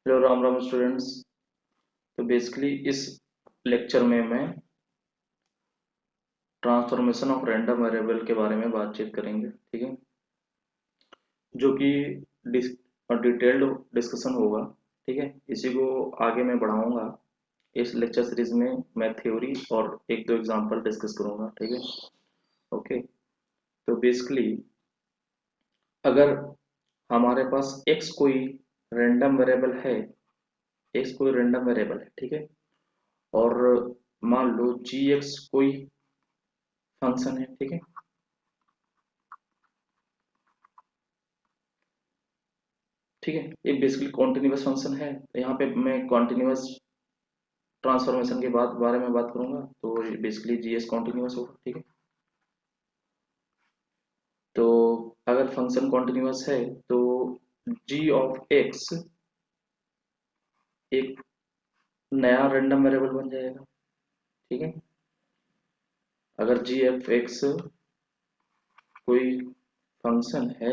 Hello Ram Ram students. तो basically इस lecture में मैं ट्रांसफॉर्मेशन ऑफ रैंडम वेरिएबल के बारे में बातचीत करेंगे, ठीक है। जो कि डिटेल्ड डिस्कशन होगा, ठीक है। इसी को आगे मैं बढ़ाऊंगा। इस लेक्चर सीरीज में मैं थ्योरी और एक दो एग्जांपल डिस्कस करूंगा, ठीक है। ओके। तो बेसिकली अगर हमारे पास x कोई रैंडम वेरिएबल है, x कोई रैंडम वेरिएबल है, ठीक है। और मान लो g(x) कोई फंक्शन है, ठीक है। ठीक है, ये बेसिकली कॉन्टिन्यूअस फंक्शन है। यहाँ पे मैं कॉन्टिन्यूअस ट्रांसफॉर्मेशन के बारे में बात करूंगा, तो बेसिकली जीएस कॉन्टिन्यूअस होगा, ठीक है। तो अगर फंक्शन कॉन्टिन्यूअस है तो जी ऑफ एक्स एक नया रैंडम वेरिएबल बन जाएगा, ठीक है। अगर जी एफ एक्स कोई फंक्शन है,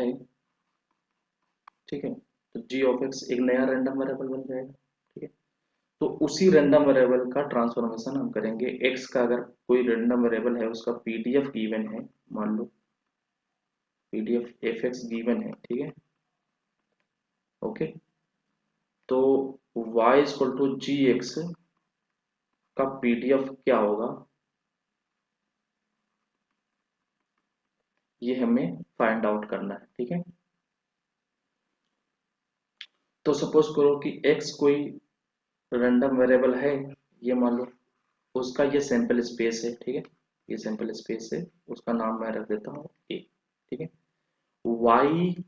ठीक है, तो जी ऑफ एक्स एक नया रैंडम वेरिएबल बन जाएगा, ठीक है। तो उसी रैंडम वेरिएबल का ट्रांसफॉर्मेशन हम करेंगे। एक्स का अगर कोई रैंडम वेरिएबल है, उसका पीडीएफ गिवन है, मान लो पीडीएफ एफ एक्स गिवन है, ठीक है। ओके। तो y equal to ji x का पीडीएफ क्या होगा, ये हमें फाइंड आउट करना है, ठीक है। तो सपोज करो कि x कोई रैंडम वेरिएबल है, ये मान लो उसका ये सैंपल स्पेस है, ठीक है। ये सैंपल स्पेस है, उसका नाम मैं रख देता हूँ a, ठीक है। y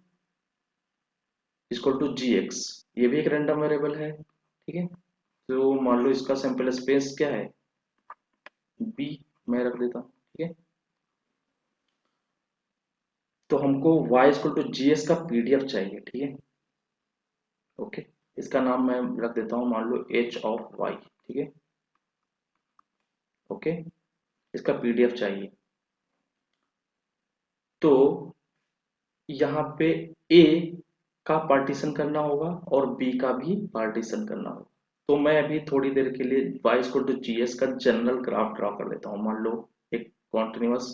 equal to ji X, ये भी एक रैंडम वेरिएबल है, ठीक है। तो मान लो इसका सैंपल स्पेस क्या है, b, मैं रख देता हूँ, ठीक है। तो हमको y equal to G S का पीडीएफ चाहिए, ठीक है। ओके। इसका नाम मैं रख देता हूँ, मान लो h ऑफ y, ठीक है। ओके। इसका पीडीएफ चाहिए। तो यहाँ पे a का पार्टीशन करना होगा और b का भी पार्टीशन करना होगा। तो मैं अभी थोड़ी देर के लिए y equal to G S का जनरल ग्राफ ड्रा कर लेता हूँ। मान लो एक कॉन्टिन्यूअस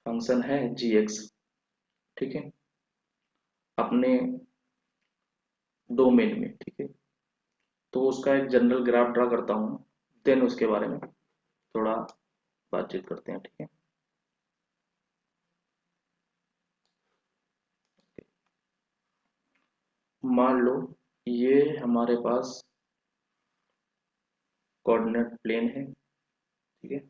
फंक्शन है जी एक्स, ठीक है, अपने डोमेन में, ठीक है। तो उसका एक जनरल ग्राफ ड्रा करता हूँ, देन उसके बारे में थोड़ा बातचीत करते हैं, ठीक है। मान लो ये हमारे पास कोऑर्डिनेट प्लेन है, ठीक है।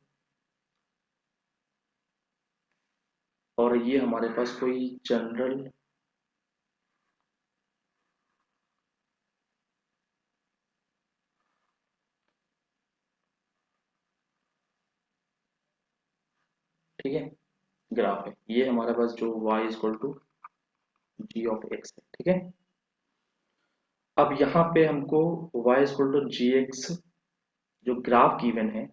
और ये हमारे पास कोई जनरल ठीक है ग्राफ है। ये हमारे पास जो y equal to G of X है, ठीक है। अब यहाँ पे हमको y equal to ji X जो ग्राफ गिवन है,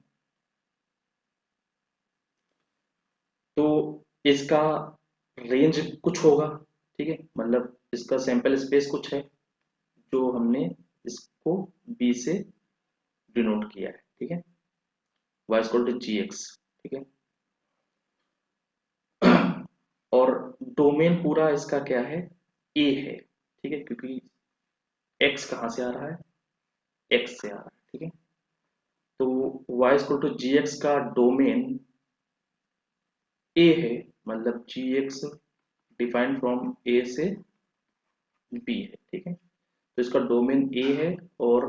तो इसका रेंज कुछ होगा, ठीक है। मतलब इसका सैंपल स्पेस कुछ है, जो हमने इसको b से डिनोट किया है, ठीक है। y equal to ji X, ठीक है। और डोमेन पूरा इसका क्या है, a है, ठीक है, क्योंकि x कहाँ से आ रहा है, x से आ रहा है, ठीक है। तो y equal to ji x का डोमेन a है, मतलब G X defined from a से b है, ठीक है। तो इसका डोमेन a है और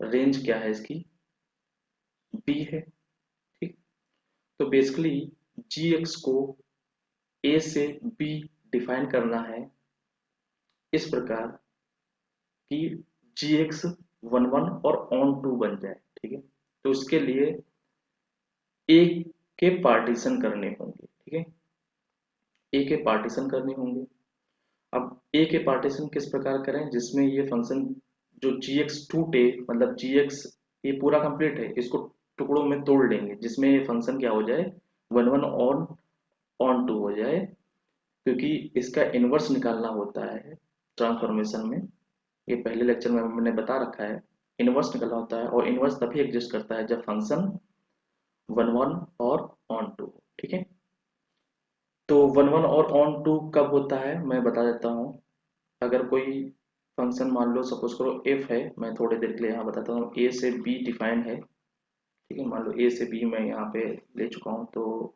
रेंज क्या है इसकी, b है, ठीक। तो बेसिकली जी एक्स को a से b डिफाइन करना है इस प्रकार कि जी एक्स वन वन और ऑन टू बन जाए, ठीक है। तो उसके लिए ए के पार्टीशन करने होंगे, ठीक है। ए के पार्टीशन करने होंगे। अब ए के पार्टीशन किस प्रकार करें जिसमें ये फंक्शन जो जी एक्स टूटे, मतलब जी एक्स ये पूरा कंप्लीट है, इसको टुकड़ों में तोड़ लेंगे जिसमें ये फंक्शन क्या हो जाए, one one on onto हो जाए, क्योंकि इसका इनवर्स निकालना होता है ट्रांसफॉर्मेशन में। ये पहले लेक्चर में मैंने बता रखा है। इनवर्स निकलना होता है, और इनवर्स तभी एग्जिस्ट करता है जब फंक्शन वन वन और ऑन टू, ठीक है। तो वन वन और ऑन टू कब होता है मैं बता देता हूँ। अगर कोई फंक्शन मान लो, सपोज करो एफ है, मैं थोड़ी देर के लिए यहाँ बताता हूँ। ए से बी डिफाइन है, ठीक है। मान लो ए से बी मैं यहाँ पे ले चुका हूँ, तो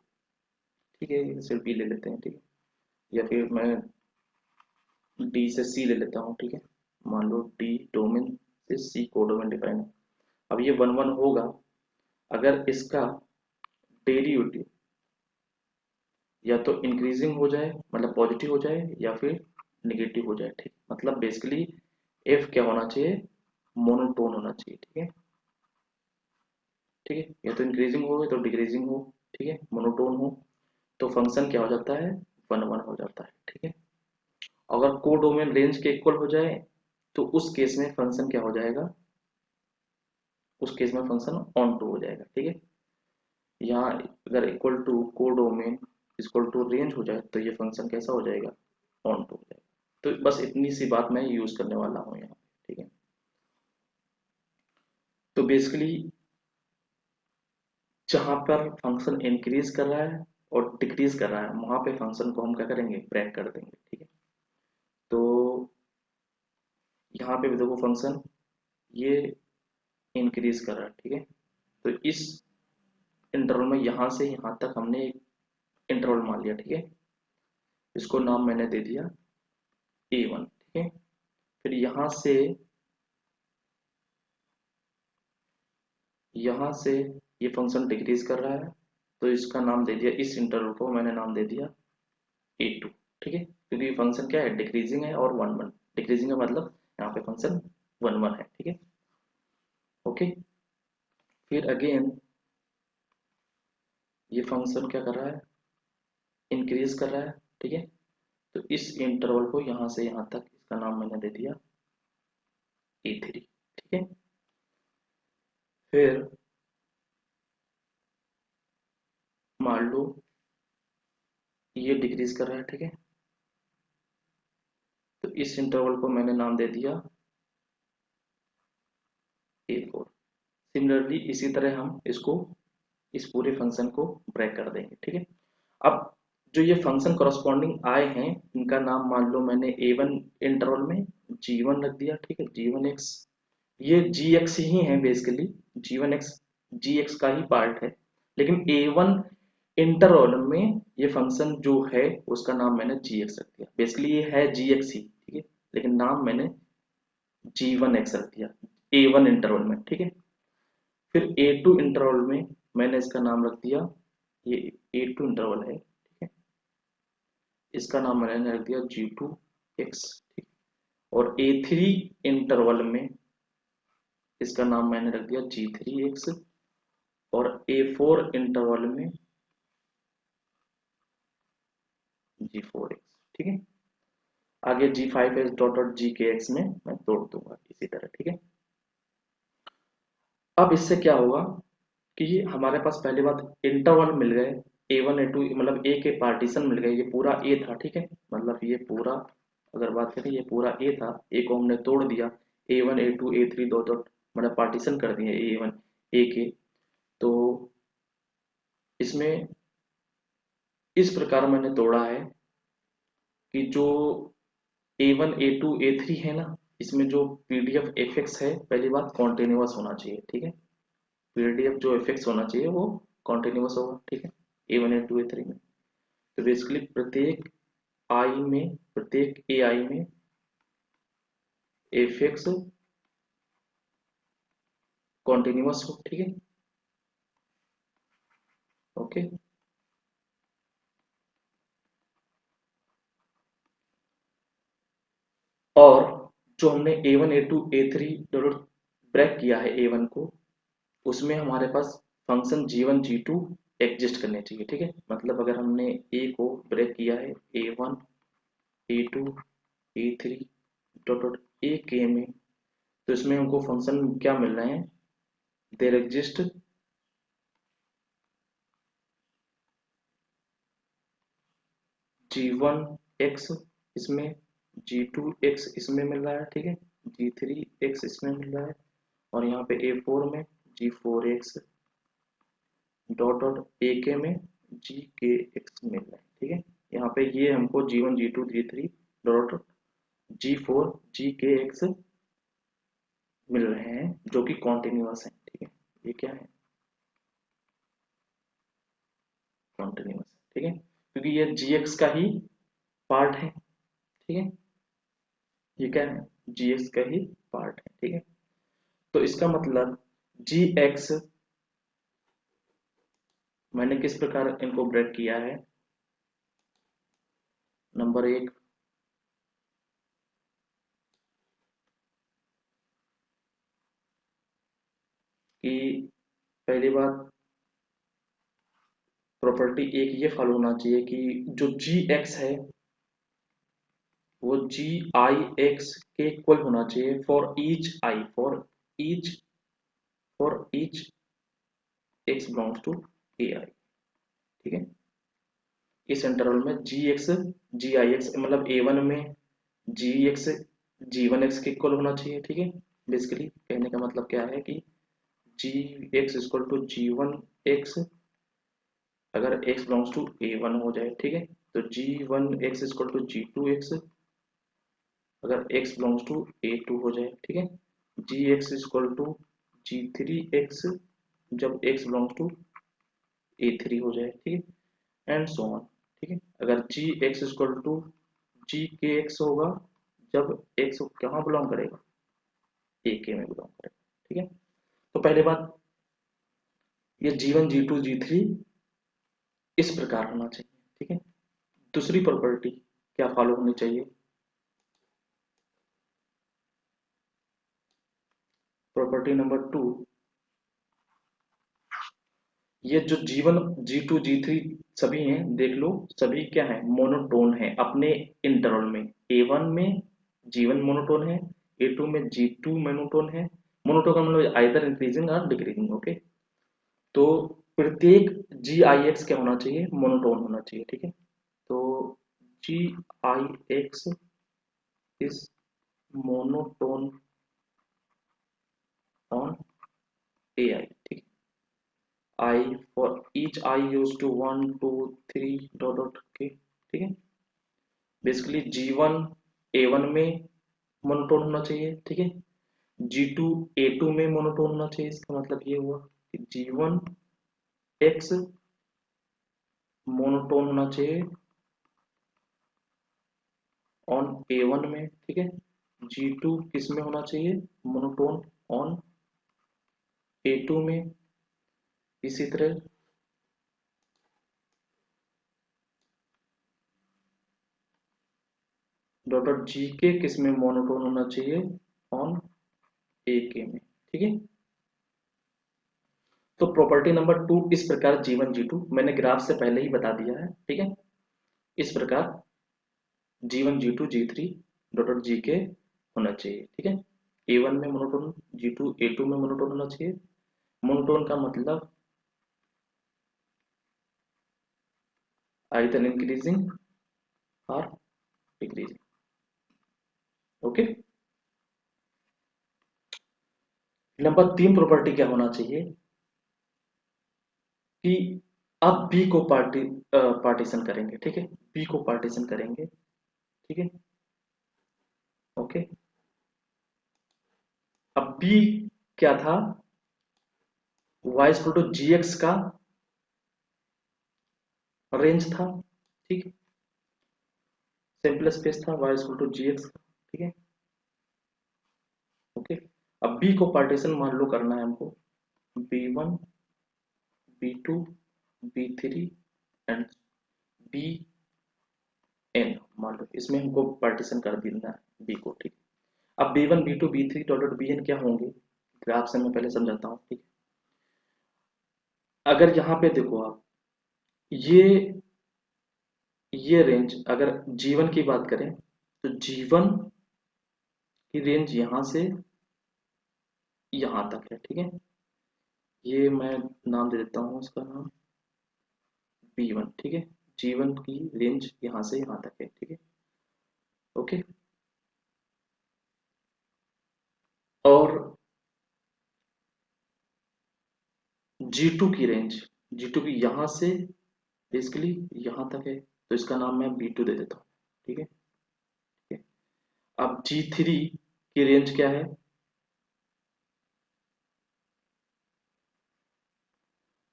ठीक है, सिर्फ बी ले लेते हैं, ठीक है। या फिर मैं डी से सी ले लेता हूँ, ठीक है। मान लो डी डोमेन से सी को डोमेन डिफाइन है। अब ये वन वन होगा अगर इसका डेरिवेटिव या तो इंक्रीजिंग हो जाए, मतलब पॉजिटिव हो जाए, या फिर निगेटिव हो जाए, ठीक। मतलब बेसिकली एफ क्या होना चाहिए, मोनोटोन होना चाहिए, ठीक है। ठीक है, या तो इंक्रीजिंग हो या तो डिक्रीजिंग हो, ठीक है, मोनोटोन हो, तो फंक्शन क्या हो जाता है, वन वन हो जाता है, ठीक है। अगर को डोमेन रेंज के इक्वल हो जाए तो उस केस में फंक्शन क्या हो जाएगा, उस केस में फंक्शन ऑन टू हो जाएगा, ठीक है। यहाँ अगर इक्वल टू को डोमेन इक्वल टू रेंज हो जाए तो ये फंक्शन कैसा हो जाएगा, ऑन टू हो जाएगा। तो बस इतनी सी बात मैं यूज करने वाला हूँ यहाँ, ठीक है। तो बेसिकली जहां पर फंक्शन इंक्रीज कर रहा है और डिक्रीज कर रहा है, वहां पे फंक्शन को हम क्या करेंगे, ब्रेक कर देंगे, ठीक है। तो यहाँ पे भी देखो फंक्शन ये इंक्रीज कर रहा है, ठीक है। तो इस इंटरवल में यहाँ से यहाँ तक हमने एक इंटरवल मान लिया, ठीक है। इसको नाम मैंने दे दिया A1, ठीक है। फिर यहाँ से ये फंक्शन डिक्रीज कर रहा है, तो इसका नाम दे दिया, इस इंटरवल को मैंने नाम दे दिया A2, ठीक है। क्योंकि फंक्शन क्या है, डिक्रीजिंग है और वन वन। डिक्रीजिंग का मतलब यहाँ पे फंक्शन वन वन है, ठीक है। ओके, फिर अगेन ये फंक्शन क्या कर रहा है, इंक्रीज कर रहा है, ठीक है। तो इस इंटरवल को यहाँ से यहाँ तक इसका नाम मैंने दे दिया A3, ठीक है। फिर मान लो ये डिक्रीज कर रहा है, ठीक है। तो इस इंटरवल को मैंने नाम दे दिया A4। सिमिलरली इसी तरह हम इसको, इस पूरे फंक्शन को ब्रेक कर देंगे, ठीक है। अब जो ये फंक्शन करस्पॉन्डिंग आए हैं, इनका नाम मान लो मैंने A1 इंटरवल में G1 रख दिया, ठीक है, G1x। ये Gx ही है बेसिकली, G1x Gx का ही पार्ट है, लेकिन A1 इंटरवल में ये फंक्शन जो है उसका नाम मैंने Gx रख दिया। बेसिकली ये है Gx ही, ठीक है, लेकिन नाम मैंने G1x रख दिया A1 इंटरवल में, ठीक है। फिर A2 इंटरवल में मैंने इसका नाम रख दिया, ये A2 इंटरवल है, ठीक है, इसका नाम मैंने रख दिया G2x, ठीक। और A3 इंटरवल में इसका नाम मैंने रख दिया G3x। और A4 इंटरवल में G4x, ठीक है। आगे G5x डॉट डॉट GKX में मैं तोड़ दूंगा इसी तरह, ठीक है। अब इससे क्या होगा कि हमारे पास पहली बात इंटरवल मिल गए, A1 A2 मतलब ए के पार्टीशन मिल गए। ये पूरा ए था, ठीक है, मतलब ये पूरा, अगर बात करें ये पूरा ए था, ए को हमने तोड़ दिया, A1 A2 A3 dot dot मतलब पार्टीशन कर दिए A1 ए के। तो इसमें इस प्रकार मैंने तोड़ा है कि जो A1 A2 A3 है ना, इसमें जो PDF एफएक्स है, पहली बात कॉन्टिन्यूअस होना चाहिए, ठीक है। पीडीएफ जो एफएक्स होना चाहिए वो कॉन्टिन्यूअस होगा, ठीक है, A1 A2 A3 में। तो बेसिकली प्रत्येक ए आई में एफएक्स कॉन्टिन्यूअस हो, ठीक है। ओके, और जो हमने A1 A2 A3 dot break किया है A1 को, उसमें हमारे पास फंक्शन G1 G2 एग्जिस्ट करने चाहिए, ठीक है। मतलब अगर हमने ए को ब्रेक किया है A1 A2 A3 dot dot A के में, तो इसमें हमको फंक्शन क्या मिल रहे हैं, देयर एग्जिस्ट G1x इसमें G2 x इसमें मिल रहा है, ठीक है, G3 x इसमें मिल रहा है, और यहाँ पे A4 में G4 x dot dot AK में GK x मिल रहा है, ठीक है। यहाँ पे ये हमको G1 G2 G3 dot G4 GK x मिल रहे हैं, जो कि कॉन्टिन्यूअस है, ठीक है। ये क्या है, कॉन्टिन्यूअस, ठीक है, क्योंकि ये GX का ही पार्ट है, ठीक है। ये क्या है, GX का ही पार्ट है, ठीक है। तो इसका मतलब GX, मैंने किस प्रकार इनको ब्रेक किया है। नंबर एक, कि पहली बात, प्रॉपर्टी एक ये फॉलो होना चाहिए कि जो GX है वो GIX के इक्वल होना चाहिए each for each x belongs to AI, ठीक है। इस इंटरवल में GIX मतलब A1 में GX G1x के इक्वल होना चाहिए, ठीक है। बेसिकली कहने का मतलब क्या है कि GX इक्वल टू G1x अगर x बिलोंग्स टू A1 हो जाए, ठीक है, तो G1x इक्वल टू G2x अगर x बिलोंग्स टू A2 हो जाए, ठीक है, Gx इक्वल टू G3x जब x बिलोंग्स टू A3 हो जाए, ठीक है, एंड सो ऑन, ठीक है। अगर Gx इक्वल टू GKx होगा जब x कहाँ बिलोंग करेगा, AK में बिलोंग करेगा, ठीक है। तो पहले बात, ये G1 G2 G3 इस प्रकार होना चाहिए, ठीक है। दूसरी प्रॉपर्टी क्या फॉलो होनी चाहिए, प्रॉपर्टी नंबर 2, ये जो G1 G2 G3 सभी हैं, देख लो सभी क्या है, मोनोटोन है अपने इंटरवल में। A1 में G1 मोनोटोन है, A2 में G2 मोनोटोन है। मोनोटोन का मतलब आइदर इंक्रीजिंग और डिक्रीजिंग, ओके। तो प्रत्येक GIX क्या होना चाहिए, मोनोटोन होना चाहिए, ठीक है। तो GIX is monotone on AI, ठीक है। I for each I used to 1 2 3 dot dot के, ठीक है। बेसिकली G1 A1 में मोनोटोन होना चाहिए, ठीक है। G2 A2 में मोनोटोन होना चाहिए, इसका मतलब ये हुआ कि G1X मोनोटोन होना चाहिए ऑन A1 में, ठीक है। G2 किस में होना चाहिए, मोनोटोन ऑन A2 में। इसी तरह डॉट डॉट जी के किस में मोनोटोन होना चाहिए, ऑन AK में, ठीक है। तो प्रॉपर्टी नंबर 2 इस प्रकार G1 G2 मैंने ग्राफ से पहले ही बता दिया है, ठीक है। इस प्रकार G1 G2 G3 dot dot GK होना चाहिए, ठीक है। A1 में मोनोटोन, G2 A2 में मोनोटोन होना चाहिए। मोनोटोन का मतलब आइदर इंक्रीजिंग और डिक्रीजिंग, ओके। नंबर 3 प्रॉपर्टी क्या होना चाहिए कि अब बी को पार्टीशन करेंगे, ठीक है, बी को पार्टीशन करेंगे, ठीक है, ओके। अब बी क्या था, y इक्वल टू GX का रेंज था, ठीक है, सिंपल स्पेस था y इक्वल टू GX का, ठीक है, ओके। अब बी को पार्टीशन मान लो करना है हमको, B1 B2 B3 and BN मान लो, इसमें हमको पार्टीशन कर देना है बी को, ठीक है। अब B1 B2 B3 dot dot BN क्या होंगे, ग्राफ से मैं पहले समझाता हूँ, ठीक है। अगर यहाँ पे देखो आप, ये ये रेंज अगर G1 की बात करें तो G1 की रेंज यहाँ से यहाँ तक है, ठीक है। ये मैं नाम दे देता हूँ, इसका नाम B1, ठीक है। G1 की रेंज यहाँ से यहाँ तक है, ठीक है, ओके। G2 की रेंज, G2 की यहाँ से बेसिकली यहाँ तक है, तो इसका नाम मैं B2 दे देता हूँ। ठीक है, ठीक है। अब G3 की रेंज क्या है?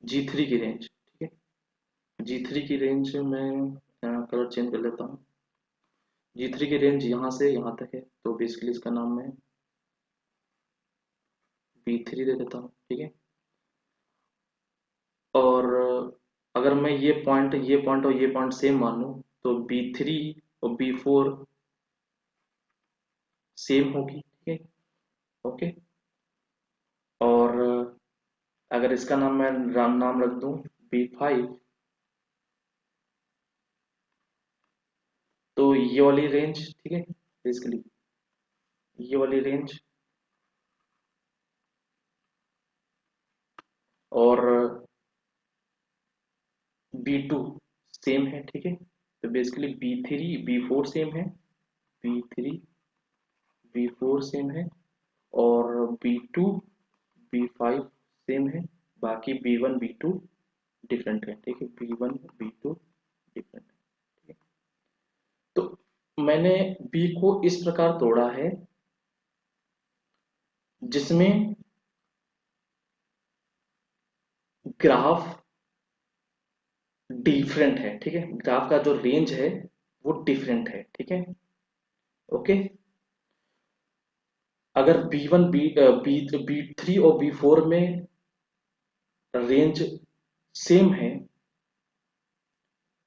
G3 की रेंज, ठीक है, G3 की रेंज में कलर चेंज कर लेता हूँ। G3 की रेंज यहाँ से यहाँ तक है, तो बेसिकली इसका नाम मैं B3 दे देता हूँ। ठीक है, और अगर मैं ये पॉइंट और ये पॉइंट सेम मान लूँ, तो B3 और B4 सेम होगी। ठीक है, ओके। और अगर इसका नाम मैं नाम रख दूं B5, तो ये वाली रेंज, ठीक है, बेसिकली ये वाली रेंज, और B2 सेम है। ठीक है, तो बेसिकली B4 सेम है, B3 B4 सेम है, और B2 B5 सेम है, बाकी B1 B2 डिफरेंट है। ठीक है, B1 B2 डिफरेंट है। ठीक है, तो मैंने B को इस प्रकार तोड़ा है जिसमें ग्राफ डिफरेंट है। ठीक है, ग्राफ का जो रेंज है वो डिफरेंट है। ठीक है, ओके। अगर बी थ्री और B4 में रेंज सेम है,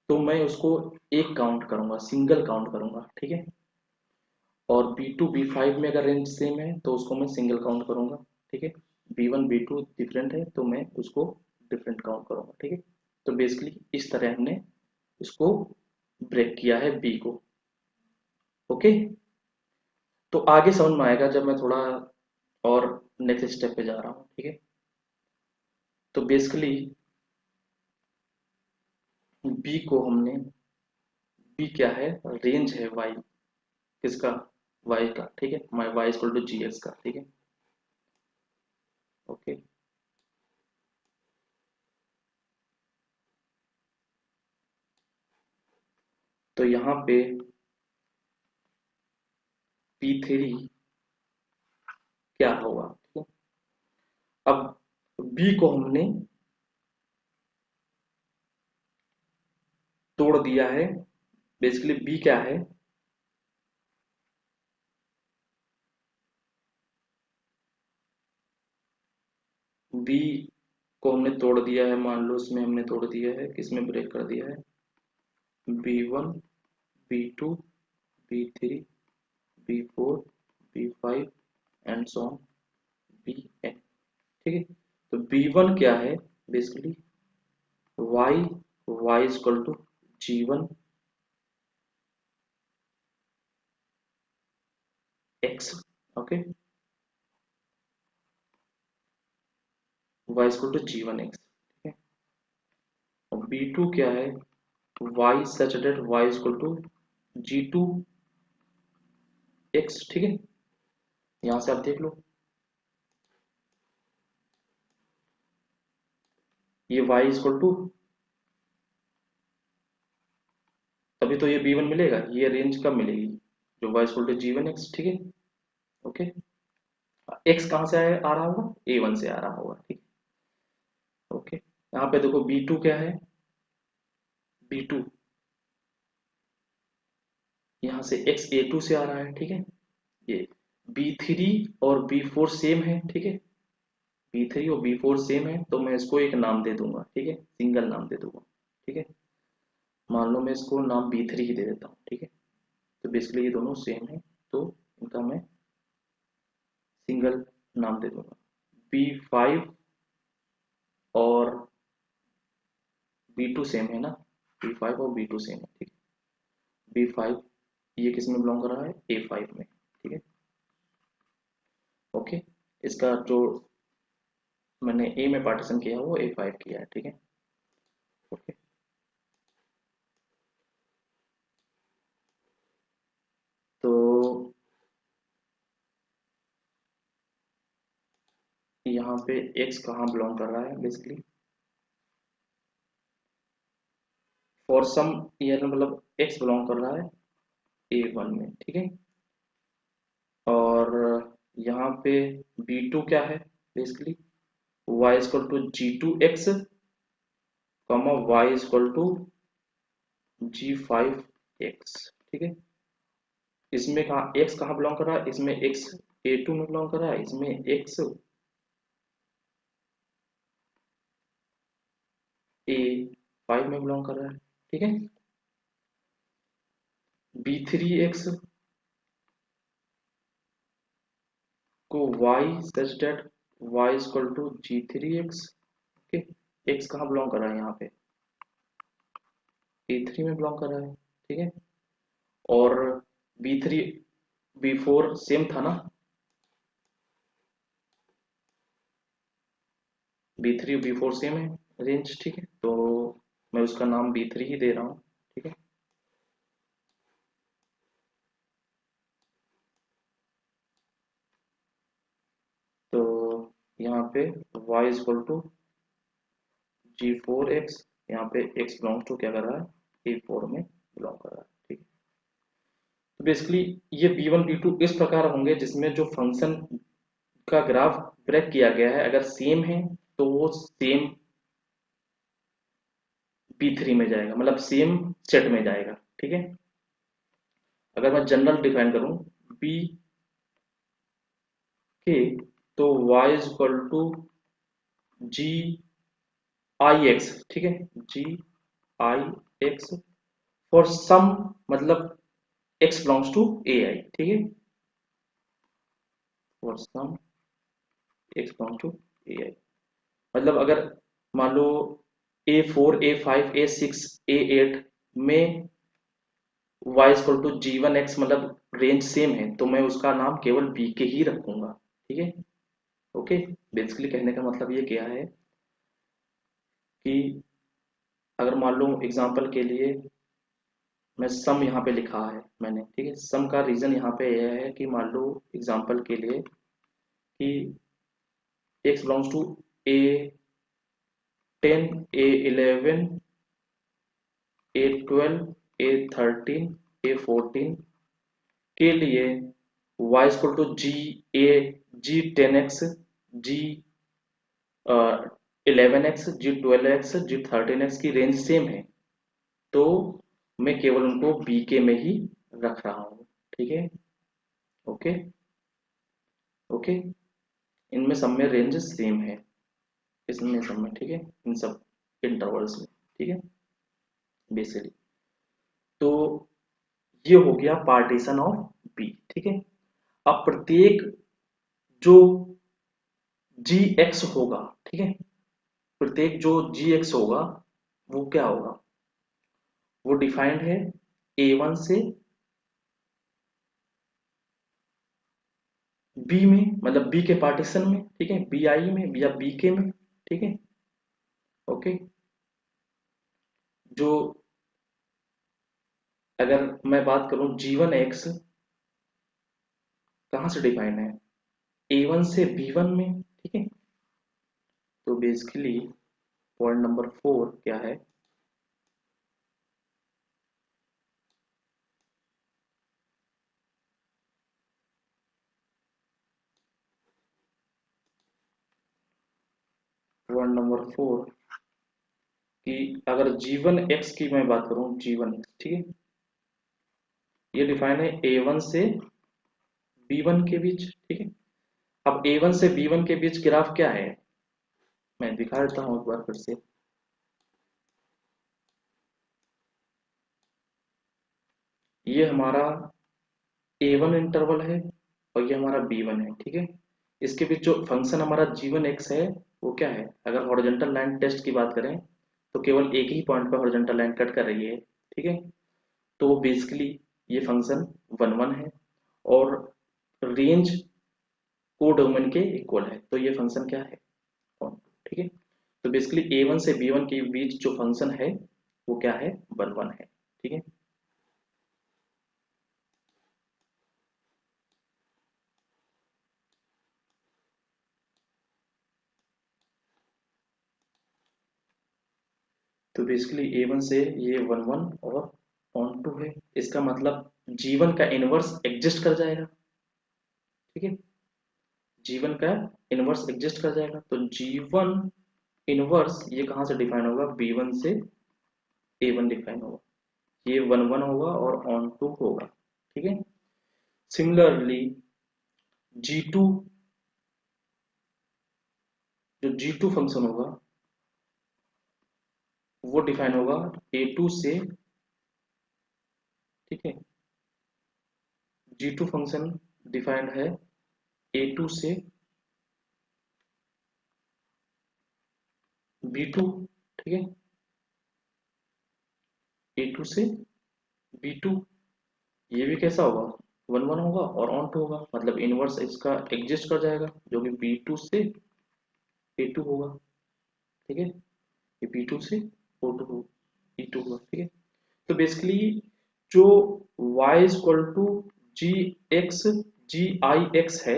तो मैं उसको एक काउंट करूंगा, सिंगल काउंट करूंगा। ठीक है, और B2 B5 में अगर रेंज सेम है, तो उसको मैं सिंगल काउंट करूंगा। ठीक है, B1 B2 डिफरेंट है, तो मैं उसको डिफरेंट काउंट करूंगा। ठीक है, तो बेसिकली इस तरह हमने इसको ब्रेक किया है बी को। ओके, तो आगे समझ में आएगा जब मैं थोड़ा और नेक्स्ट स्टेप पे जा रहा हूँ। ठीक है, तो बेसिकली बी को हमने, बी क्या है, रेंज है वाई, किसका, वाई का। ठीक है, माई y equal to ji x का। ठीक है, ओके। तो यहाँ पे P3 क्या होगा? ठीक है, अब बी को हमने तोड़ दिया है। बेसिकली बी क्या है, बी को हमने तोड़ दिया है, मान लो इसमें हमने तोड़ दिया है, किसमें ब्रेक कर दिया है, B1 B2 B3 B4 B5 and so on Bn। ठीक है, तो B1 क्या है, basically y, y equal to G1 x। Okay, y equal to G1 x। ठीक है, और B2 क्या है, y such that y equal to G2 x। ठीक है, यहां से आप देख लो, ये y इक्वल टू, तभी तो ये B1 मिलेगा, ये रेंज कब मिलेगी, जो y equal to G1 x। ठीक है, ओके। x कहाँ से आ रहा होगा, A1 से आ रहा होगा। ठीक, ओके। यहाँ पे देखो B2 क्या है, B2 यहाँ से x A2 से आ रहा है। ठीक है, ये B3 और B4 सेम है। ठीक है, B3 और B4 सेम है, तो मैं इसको एक नाम दे दूंगा। ठीक है, सिंगल नाम दे दूंगा। ठीक है, मान लो मैं इसको नाम B3 ही दे देता हूँ। ठीक है, तो बेसिकली ये दोनों सेम है, तो इनका मैं सिंगल नाम दे दूंगा। B5 और B2 सेम है ना, B5 और B2 सेम है। ठीक है, B5 ये किस में बिलोंग कर रहा है, A5 में। ठीक है, ओके। इसका जो मैंने ए में पार्टीशन किया है वो A5 किया है। ठीक है, ओके। तो यहाँ पे x कहाँ बिलोंग कर रहा है, बेसिकली और सम ये मतलब x बिलोंग कर रहा है A1 में, ठीक है। और यहाँ पे B2 क्या है, basically y equal to G2x comma y equal to G5x, ठीक है। इसमें कहा x कहाँ बिलोंग कर रहा है, इसमें x A2 में बिलोंग कर रहा है, इसमें x A5 में बिलोंग कर रहा है, ठीक है। B3x को y such that y equal to G3x, okay. x कहाँ बिलोंग कर रहा है, यहाँ पे A3 में बिलोंग कर रहा है, ठीक है। और B3 B4 सेम था ना, B3 B4 सेम है रेंज, ठीक है। तो मैं उसका नाम B3 ही दे रहा हूँ, ठीक है। तो यहाँ पे y इक्वल टू G4x, यहाँ पे x बिलोंग्स टू क्या कर रहा है, A4 में बिलोंग कर रहा है, ठीक है। तो बेसिकली ये B1 B2 इस प्रकार होंगे जिसमें जो फंक्शन का ग्राफ ब्रेक किया गया है अगर सेम है तो वो सेम B3 में जाएगा, मतलब सेम सेट में जाएगा, ठीक है। अगर मैं जनरल डिफाइन करूं बी के, तो y equal to g I x, ठीक है, g I x for some, मतलब x belongs to a i, ठीक है, for some x belongs to a i. मतलब अगर मान लो A4 A5 A6 A8 में y इक्वल टू G1x मतलब रेंज सेम है तो मैं उसका नाम केवल b के ही रखूंगा, ठीक है। ओके, बेसिकली कहने का मतलब ये क्या है कि अगर मान लो एग्जांपल के लिए मैं सम यहाँ पे लिखा है मैंने, ठीक है। सम का रीजन यहाँ पे यह है कि मान लो एग्जांपल के लिए कि x belongs to A10 A11 A12 A13 A14 के लिए y equal to G10x G11x G12x G13x की रेंज सेम है तो मैं केवल उनको BK में ही रख रहा हूँ, ठीक है। ओके ओके, इनमें सब में रेंज सेम है, इसमें सब में, ठीक है, इन सब इंटरवल्स में, ठीक है, बेसिकली। तो ये हो गया पार्टीशन ऑफ बी, ठीक है। अब प्रत्येक जो जी एक्स होगा, ठीक है, प्रत्येक जो जी एक्स होगा वो क्या होगा, वो डिफाइंड है A1 से बी में, मतलब बी के पार्टीशन में, ठीक है, बी आई में या बी के में, ठीक है। ओके, जो अगर मैं बात करूं G1x कहाँ से डिफाइन है, A1 से B1 में, ठीक है। तो बेसिकली पॉइंट नंबर 4 क्या है, पॉइंट नंबर 4 कि अगर G1x की मैं बात करूं G1x, ठीक है, ये डिफाइन है A1 से B1 के बीच, ठीक है। अब A1 से B1 के बीच ग्राफ क्या है, मैं दिखा देता हूं एक बार फिर से। ये हमारा A1 इंटरवल है और ये हमारा B1 है, ठीक है। इसके बीच जो फंक्शन हमारा G1x है वो क्या है, अगर हॉरिजॉन्टल लाइन टेस्ट की बात करें तो केवल एक ही पॉइंट पे हॉरिजॉन्टल लाइन कट कर रही है, ठीक है। तो वो बेसिकली ये फंक्शन 1 1 है और रेंज कोडोमेन के इक्वल है, तो ये फंक्शन क्या है, ठीक है। तो बेसिकली A1 से B1 के बीच जो फंक्शन है वो क्या है, 1 1 है, ठीक है। तो बेसिकली A1 से ये 1 1 और ऑन टू है, इसका मतलब G1 का इनवर्स एग्जिस्ट कर जाएगा, ठीक है, G1 का इनवर्स एग्जिस्ट कर जाएगा, तो G1 इनवर्स ये कहाँ से डिफाइन होगा, B1 से A1 डिफाइन होगा, ये 1 1 होगा और ऑन टू होगा, ठीक है। सिमिलरली G2, जो G2 फंक्शन होगा वो डिफाइन होगा A2 से, ठीक है, G2 फंक्शन डिफाइंड है A2 से B2, ठीक है, A2 से B2, ये भी कैसा होगा, 1 1 होगा और ऑन टू होगा, मतलब इनवर्स इसका एग्जिस्ट कर जाएगा जो कि B2 से A2 होगा, ठीक है, ये B2 से O2 हो E2 होगा, ठीक है। तो बेसिकली जो y equal to ji X G I X है,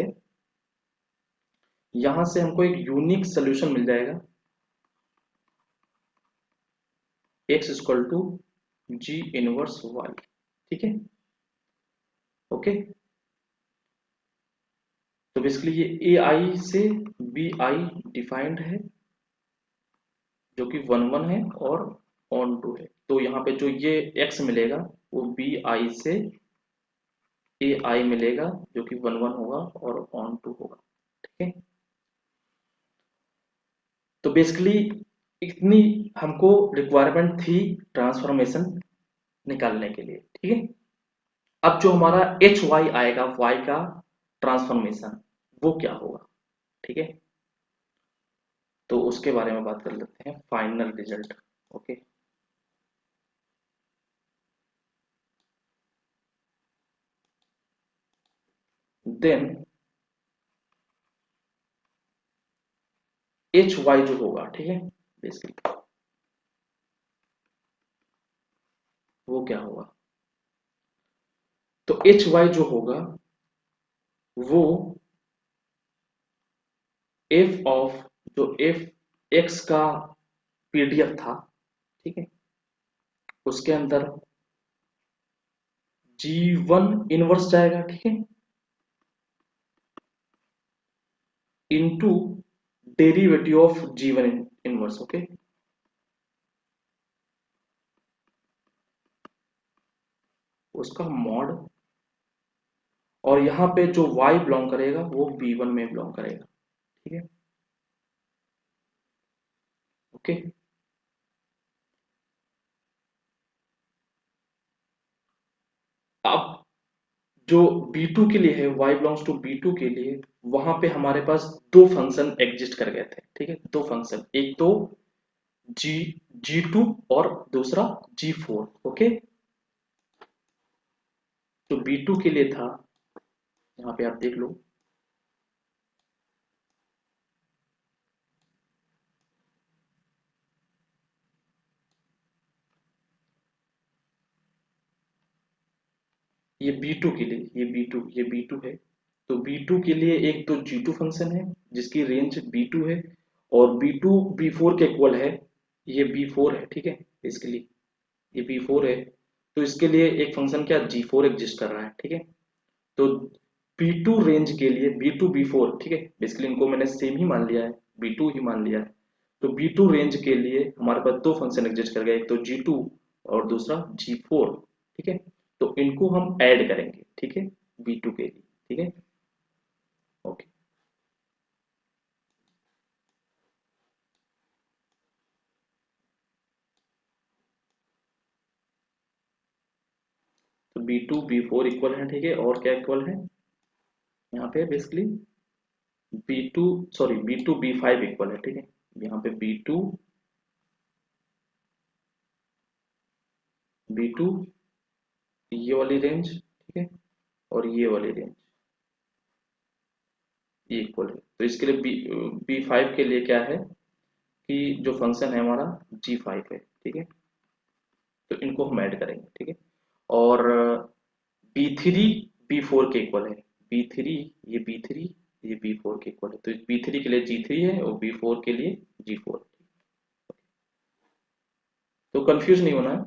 यहां से हमको एक यूनिक सोल्यूशन मिल जाएगा, x equal to G inverse y, ठीक है, ओके। तो बेसिकली ये ए आई से बी आई डिफाइंड है जो कि 1 1 है और ऑन टू है, तो यहाँ पे जो ये x मिलेगा वो बी आई से ए आई मिलेगा जो कि 1 1 होगा और ऑन टू होगा, ठीक है। तो बेसिकली इतनी हमको रिक्वायरमेंट थी ट्रांसफॉर्मेशन निकालने के लिए, ठीक है। अब जो हमारा एच वाई आएगा, वाई का ट्रांसफॉर्मेशन वो क्या होगा, ठीक है, तो उसके बारे में बात कर लेते हैं, final result, okay. Then H Y जो होगा, ठीक है, बेसिकली वो क्या होगा, तो एच वाई जो होगा वो एफ ऑफ, जो एफ एक्स का पीडीएफ था, ठीक है, उसके अंदर G1 इनवर्स जाएगा, ठीक है, into derivative of G1 inverse, okay, उसका मॉड, और यहाँ पे जो y बिलोंग करेगा वो B1 में बिलोंग करेगा, ठीक है, ओके। अब जो B2 के लिए है, y बिलोंग्स टू B2 के लिए, वहां पे हमारे पास दो फंक्शन एग्जिस्ट कर गए थे, ठीक है, दो फंक्शन, एक तो जी G2 और दूसरा G4, ओके। जो B2 के लिए था, यहाँ पे आप देख लो, ये B2 के लिए, ये B2 है, तो B2 के लिए एक तो G2 फंक्शन है जिसकी रेंज B2 है, और B2 B4 के इक्वल है, ये B4 है, ठीक है, इसके लिए ये B4 है, तो इसके लिए एक फंक्शन क्या G4 एग्जिस्ट कर रहा है, ठीक है। तो B2 रेंज के लिए B2 B4, ठीक है, बेसिकली इनको मैंने सेम ही मान लिया है, B2 ही मान लिया है, तो B2 रेंज के लिए हमारे पास दो फंक्शन एग्जिस्ट कर गए, एक तो G2 और दूसरा G4, ठीक है, तो इनको हम ऐड करेंगे, ठीक है, B2 के लिए, ठीक है, ओके। तो B2 B4 इक्वल है, ठीक है, और क्या इक्वल है यहाँ पे, basically B2, sorry B2 B5 equal है, ठीक है, यहाँ पे B2 B2 ये वाली रेंज, ठीक है, और ये वाली रेंज ये इक्वल है, तो इसके लिए B5 के लिए क्या है कि जो फंक्शन है हमारा G5 है, ठीक है, तो इनको हम ऐड करेंगे, ठीक है, और B3 B4 के इक्वल है, B3 ये B3 ये B4 के इक्वल है, तो B3 के लिए G3 है और B4 के लिए G4, तो कंफ्यूज नहीं होना है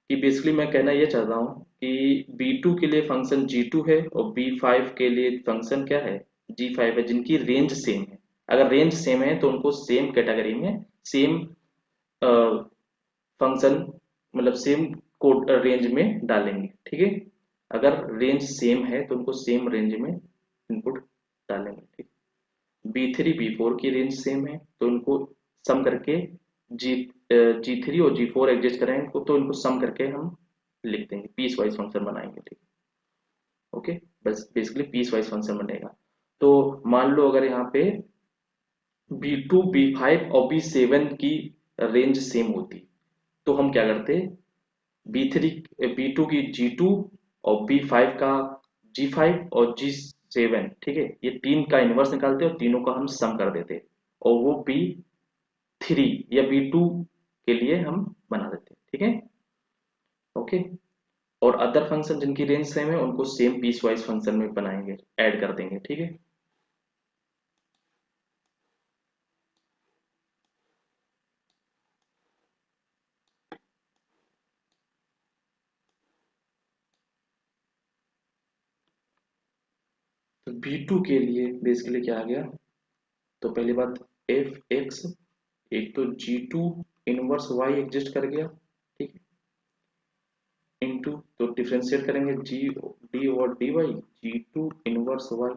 कि बेसिकली मैं कहना ये चाहता हूँ कि B2 के लिए फंक्शन G2 है और B5 के लिए फंक्शन क्या है, G5 है, जिनकी रेंज सेम है। अगर रेंज सेम है तो उनको सेम कैटेगरी में सेम फंक्शन मतलब सेम कोड रेंज में डालेंगे, ठीक है। अगर रेंज सेम है तो उनको सेम रेंज में इनपुट डालेंगे, ठीक। B3 B4 की रेंज सेम है तो इनको सम करके जी G3 और G4 एडजस्ट करें इनको, तो इनको सम करके हम लिख देंगे, पीस वाइज फंक्शन बनाएंगे, ठीक। ओके, बस बेसिकली पीस वाइज फंक्शन बनेगा। तो मान लो अगर यहाँ पे B2 B5 और B7 की रेंज सेम होती तो हम क्या करते, B2 की G2 और B5 का G5 और G7, ठीक है, ये तीन का इनवर्स निकालते और तीनों का हम सम कर देते और वो B3 या B2 के लिए हम बना देते, ठीक है। ओके, और अदर फंक्शन जिनकी रेंज सेम है उनको सेम पीस वाइज फंक्शन में बनाएंगे, ऐड कर देंगे, ठीक है। तो B2 के लिए बेसिकली क्या आ गया, तो पहली बात एफ एक्स, एक तो G2 इनवर्स Y एग्जिस्ट कर गया, ठीक है, इनटू तो डिफरेंशिएट करेंगे जी डी और D Y, G2 inverse Y।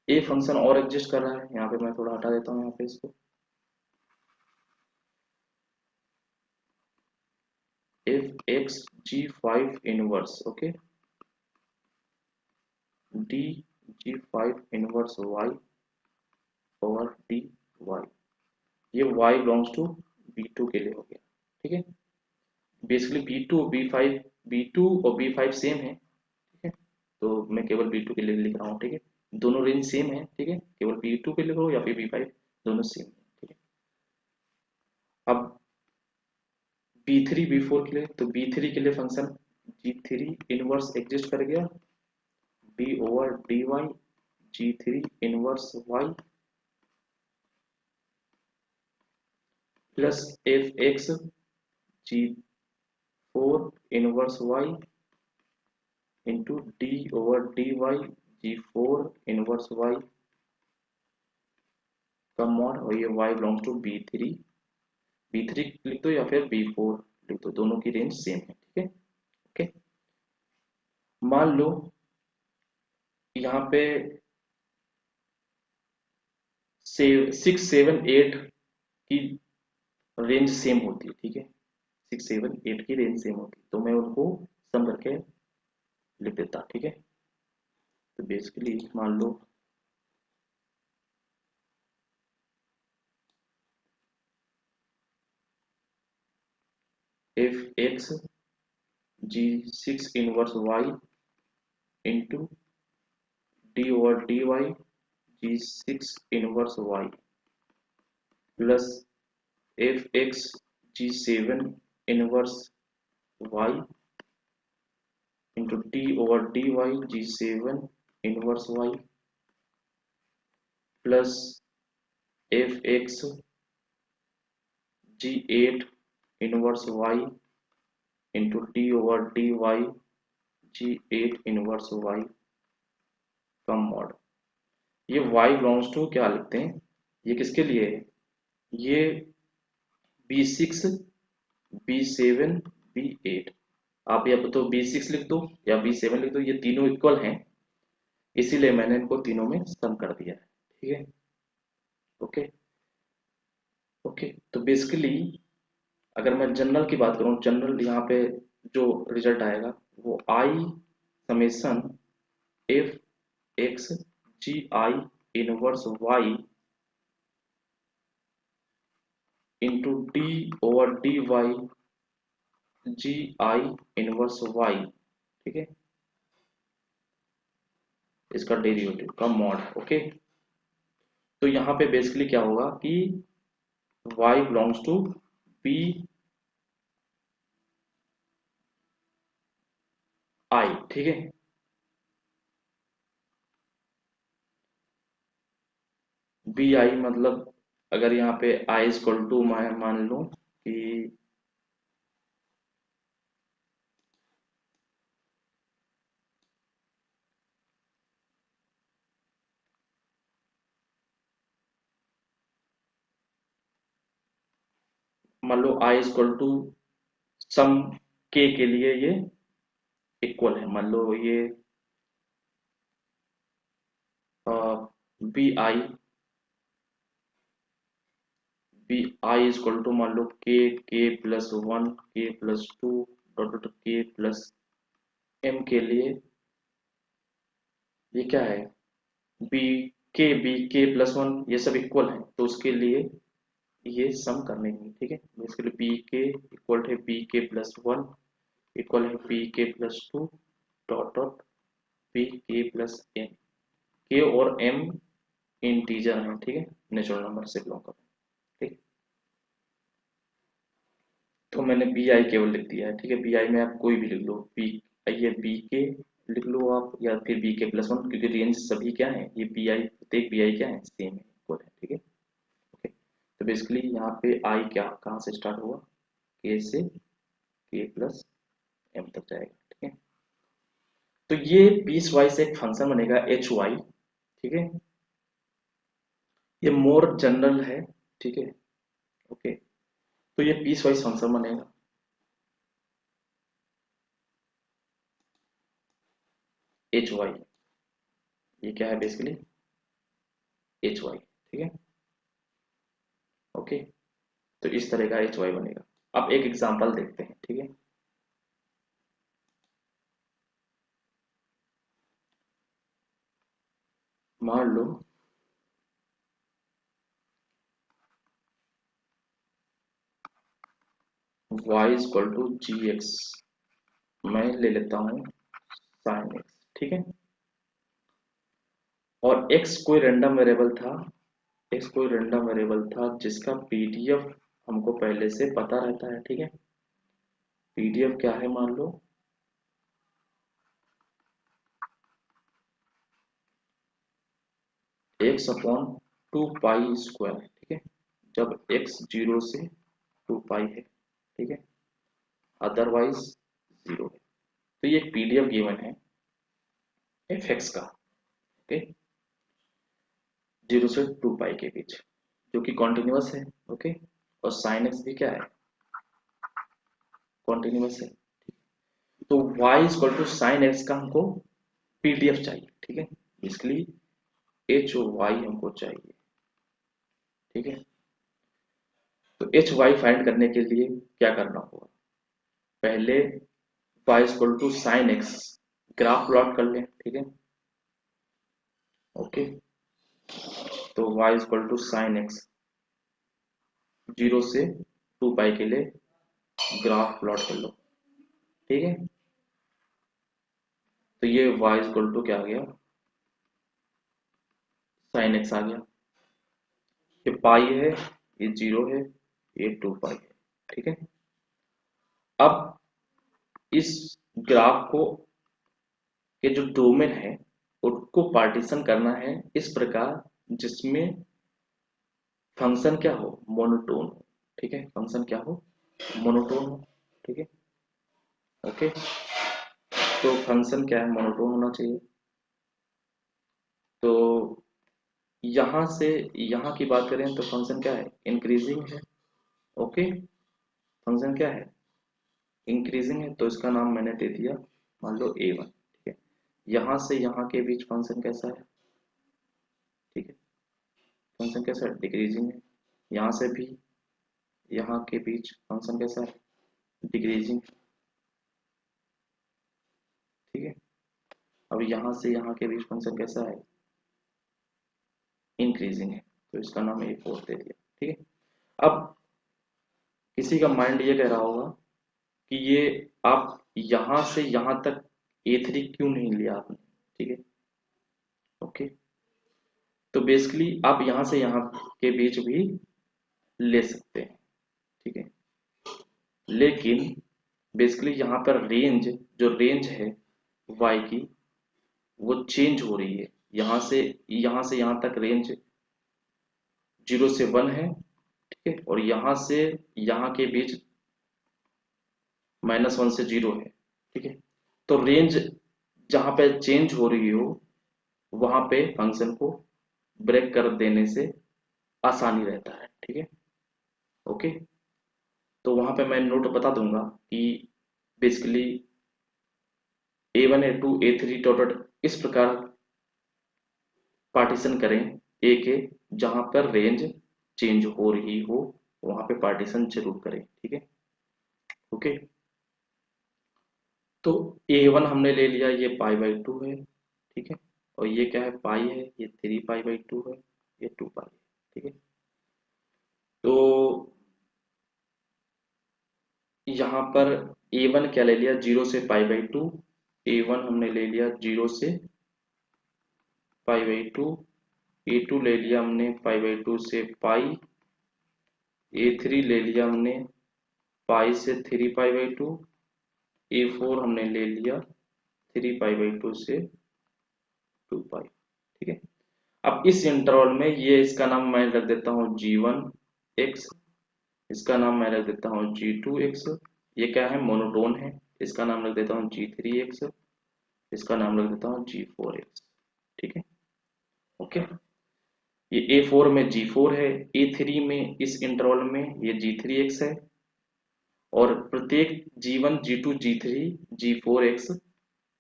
A function और एग्जिस्ट कर रहा है, यहाँ पे मैं थोड़ा हटा देता हूँ यहाँ पे इसको, F x G5 inverse, okay, D G5 inverse Y over D Y, ये Y बिलोंग्स टू B2 के लिए हो गया, ठीक है। बेसिकली B2 और B5, B2 और B5 सेम है, ठीक है, तो मैं केवल B2 के लिए लिख रहा हूँ, ठीक है। दोनों रेंज सेम है, ठीक है, केवल B2 के लिए हो या फिर B5, दोनों सेम है, ठीक है। अब B3 B4 के लिए, तो B3 के लिए फंक्शन G3 इनवर्स एग्जिस्ट कर गया, D over D Y G3 inverse Y plus F x G4 inverse Y into D over D Y G4 inverse Y का मॉड, और ये Y belongs to B3, B3 लिख दो या फिर B4 लिख दो, दोनों की रेंज सेम है, ठीक है। ओके, मान लो यहाँ पे 6 7 8 की रेंज सेम होती है, ठीक है, 6 7 8 की रेंज सेम होती है तो मैं उनको सम करके लिख देता, ठीक है। तो बेसिकली मान लो f x G6 inverse Y into D over D y G6 inverse Y plus F x G7 inverse Y into D over D y G7 inverse Y plus F x G8 inverse Y into D over D y G8 inverse Y का mod. ये Y belongs to क्या लिखते हैं, ये किसके लिए है, ये B6 B7 B8, आप या तो B6 लिख दो या B7 लिख दो, ये तीनों इक्वल हैं, इसीलिए मैंने इनको तीनों में सम कर दिया है, ठीक है। ओके, ओके, तो बेसिकली अगर मैं जनरल की बात करूं, जनरल यहाँ पे जो रिजल्ट आएगा वो i summation f x G I inverse Y into D over D y G I inverse Y, ठीक है, इसका डेरिवेटिव का मॉड, ओके। तो यहाँ पे बेसिकली क्या होगा कि Y belongs to B I, ठीक है, बी आई मतलब अगर यहाँ पे आई इक्वल टू मान लो कि मान लो i इक्वल टू सम के लिए ये इक्वल है, मान लो ये बी आई इक्वल टू मान लो के प्लस वन के प्लस टू डॉट डॉट के प्लस एम के लिए ये क्या है, बी के प्लस वन ये सब इक्वल है, तो उसके लिए ये सम करने की, ठीक है। बेसिकली बी के इक्वल है B K plus one equal है B K plus two dot dot B K plus M. K और एम इंटीजर है, ठीक है, नेचुरल नंबर से बिलोंग करते हैं, ठीक। तो मैंने बी आई केवल लिख दिया है, ठीक है। बी आई में आप कोई भी लिख लो, बी ये बी के लिख लो आप, या फिर बी के प्लस वन, क्योंकि रेंज सभी क्या है, ये बी आई प्रत्येक बी आई क्या है, सेम है, इक्वल है, ठीक है। ओके, तो बेसिकली यहाँ पे आई क्या कहाँ से स्टार्ट हुआ, के से के प्लस एम तक जाएगा, ठीक है। तो ये पीस वाइज एक फंक्शन बनेगा एच वाई, ठीक है। ये मोर जनरल है, ठीक है। ओके, तो ये पीस वाइज फंक्शन बनेगा एच वाई, ये क्या है बेसिकली एच वाई, ठीक है। ओके, तो इस तरह का एच वाई बनेगा। अब एक एग्जांपल देखते हैं, ठीक है। मान लो y equal to ji X, मैं ले लेता हूँ साइन एक्स, ठीक है। और x कोई रैंडम वेरिएबल था, x कोई रैंडम वेरिएबल था जिसका पीडीएफ हमको पहले से पता रहता है, ठीक है। पीडीएफ क्या है, मान लो x upon two pi square, ठीक है, जब x जीरो से टू पाई है, ठीक है, अदरवाइज जीरो है। तो ये पीडीएफ गिवन है एफ एक्स का, ओके, जीरो से टू पाई के बीच, जो कि कॉन्टिन्यूअस है, ओके। और साइन एक्स भी क्या है, कॉन्टिन्यूअस है। तो y equal to sine x का हमको पीडीएफ चाहिए, ठीक है, इसलिए एच वाई हमको चाहिए, ठीक है। तो एच वाई फाइंड करने के लिए क्या करना होगा, पहले y equal to sine x graph plot कर लें, ठीक है। ओके, तो y equal to sine x zero से टू पाई के लिए ग्राफ प्लॉट कर लो, ठीक है। तो ये y इक्वल टू क्या आ गया, साइन एक्स आ गया। ये पाई है, ये जीरो है, ये टू पाई है, ठीक है। अब इस ग्राफ को के जो डोमेन है उसको पार्टीशन करना है इस प्रकार जिसमें फंक्शन क्या हो, मोनोटोन हो, ठीक है, फंक्शन क्या हो, मोनोटोन हो, ठीक है। ओके, तो फंक्शन क्या है, मोनोटोन होना चाहिए। तो यहां से यहां की बात करें तो फंक्शन क्या है, इंक्रीजिंग है, ओके। फंक्शन क्या है, इंक्रीजिंग है, तो इसका नाम मैंने दे दिया मान लो a1, ठीक है। यहां से यहां के बीच फंक्शन कैसा है, ठीक है, फंक्शन कैसा है, डिक्रीजिंग है। यहाँ से भी यहाँ के बीच फंक्शन कैसा है, डिक्रीजिंग, ठीक है। अब यहाँ से यहाँ के बीच फंक्शन कैसा है, इंक्रीजिंग है, तो इसका नाम a4 दे दिया, ठीक है। अब किसी का माइंड ये कह रहा होगा कि ये आप यहाँ से यहाँ तक a3 क्यों नहीं लिया आपने, ठीक है। ओके, तो बेसिकली आप यहाँ से यहाँ के बीच भी ले सकते हैं, ठीक है। लेकिन बेसिकली यहाँ पर रेंज, जो रेंज है y की वो चेंज हो रही है, यहाँ से यहाँ तक रेंज जीरो से वन है, ठीक है, और यहाँ से यहाँ के बीच -1 से 0 है, ठीक है। तो रेंज जहाँ पे चेंज हो रही हो वहां पे फंक्शन को ब्रेक कर देने से आसानी रहता है, ठीक है। ओके, तो वहां पे मैं नोट बता दूंगा कि basically A1 A2 A3 dot इस प्रकार पार्टीशन करें ए के, जहां पर रेंज चेंज हो रही हो वहां पे पार्टीशन जरूर करें, ठीक है। ओके, तो A1 हमने ले लिया, ये π/2 है, ठीक है। और ये क्या है, पाई है, ये 3π/2 है, ये 2π है, ठीक है। तो यहाँ पर A1 क्या ले लिया, 0 से π/2। A1 हमने ले लिया 0 से π/2। A2 ले लिया हमने π/2 से पाई। A3 ले लिया हमने पाई से 3π/2। A4 हमने ले लिया 3π/2 से 2π, ठीक है। अब इस इंटरवल में ये इसका नाम मैं रख देता हूँ G1x, इसका नाम मैं रख देता हूँ G2x। ये क्या है, मोनोटोन है, इसका नाम रख देता हूँ G3x, इसका नाम रख देता हूँ G4x, ठीक है। ओके, ये A4 में G4 है, A3 में इस इंटरवल में ये G3x है, और प्रत्येक G1 G2 G3 G4x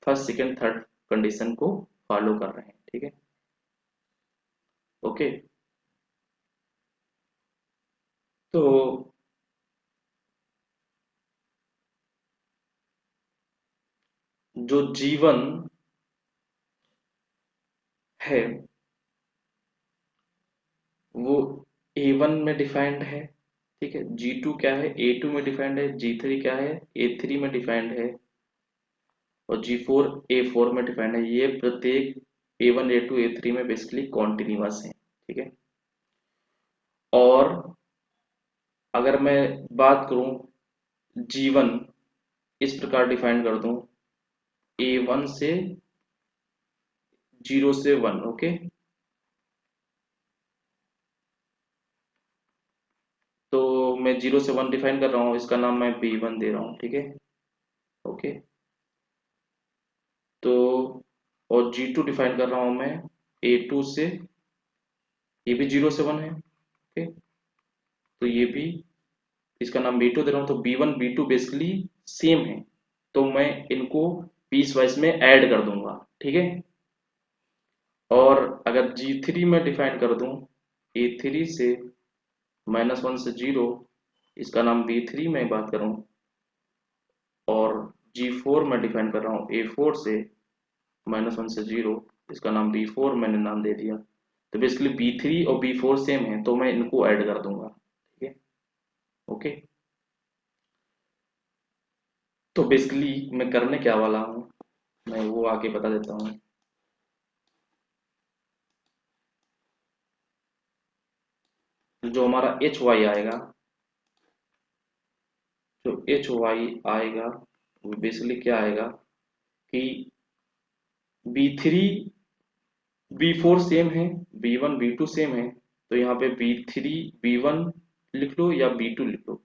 first second third condition को फॉलो कर रहे हैं, ठीक है। ओके, तो जो G1 है वो A1 में डिफाइंड है, ठीक है। G2 क्या है, A2 में डिफाइंड है। G3 क्या है, A3 में डिफाइंड है। और G4 A4 में डिफाइंड है। ये प्रत्येक A1 A2 A3 में बेसिकली कॉन्टिन्यूअस है, ठीक है। और अगर मैं बात करूं G1 इस प्रकार डिफाइन कर दूं, A1 से 0 से 1, ओके। तो मैं 0 से 1 डिफाइन कर रहा हूँ, इसका नाम मैं B1 दे रहा हूँ, ठीक है। ओके, तो और G2 डिफाइन कर रहा हूँ मैं A2 से, ये भी 0 से 1 है, ओके। तो ये भी, इसका नाम B2 दे रहा हूँ। तो B1 B2 बेसिकली सेम है, तो मैं इनको पीस वाइज में ऐड कर दूंगा, ठीक है। और अगर G3 में डिफाइन कर दूं A3 से -1 से 0, इसका नाम B3 में बात करूं, और G4 में डिफाइन कर रहा हूं A4 से -1 से 0, इसका नाम B4 मैंने नाम दे दिया। तो बेसिकली B3 और B4 सेम है, तो मैं इनको ऐड कर दूंगा, ठीक है। ओके, तो बेसिकली मैं करने क्या वाला हूँ मैं वो आगे बता देता हूँ। जो हमारा HY आएगा, जो HY आएगा वो बेसिकली क्या आएगा कि B3 B4 सेम है, B1 B2 सेम है, तो यहाँ पे B3 B1 लिख लो या B2 लिख लो,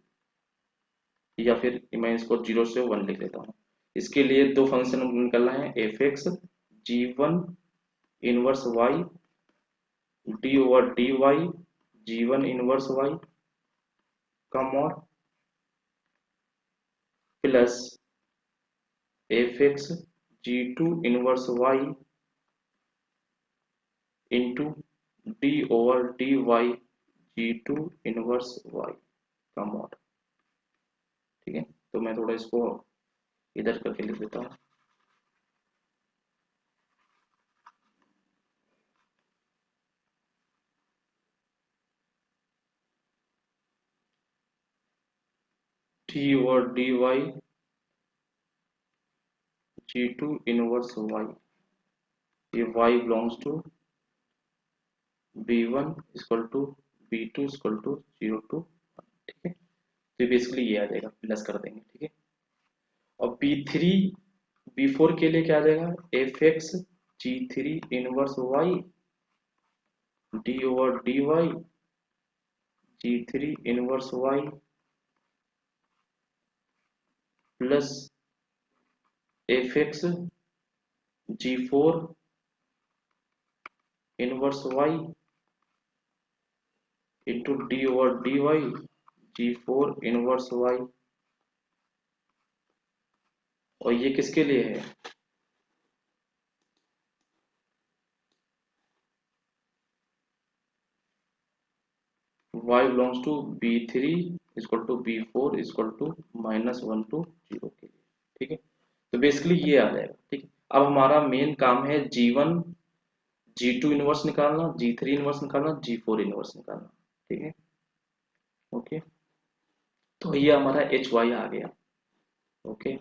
या फिर मैं इसको 0 से 1 लिख लेता हूँ। इसके लिए दो फंक्शन निकलना है, fx G1 inverse y d over dy G1 inverse y का mod plus fx G2 inverse y into d over dy G2 inverse y का मॉड, ठीक है। तो मैं थोड़ा इसको इधर करके लिख देता हूँ। d over dy G2 inverse y, ये y belongs to B1 equal to B2 equal to 0 to 1, ठीक है। तो बेसिकली ये आ जाएगा, प्लस कर देंगे, ठीक है। और B3 B4 के लिए क्या आ जाएगा, fx G3 inverse y d over dy G3 inverse y plus F x G4 inverse y into D over D Y G4 inverse y। और ये किसके लिए है? y belongs to B3 equal to B4 equal to -1 to 0 के लिए। ठीक है, तो बेसिकली ये आ जाएगा। ठीक है, अब हमारा मेन काम है G1 G2 इनवर्स निकालना, G3 इनवर्स निकालना, G4 इनवर्स निकालना। ठीक है, ओके, तो ये हमारा एच वाई आ गया। ओके,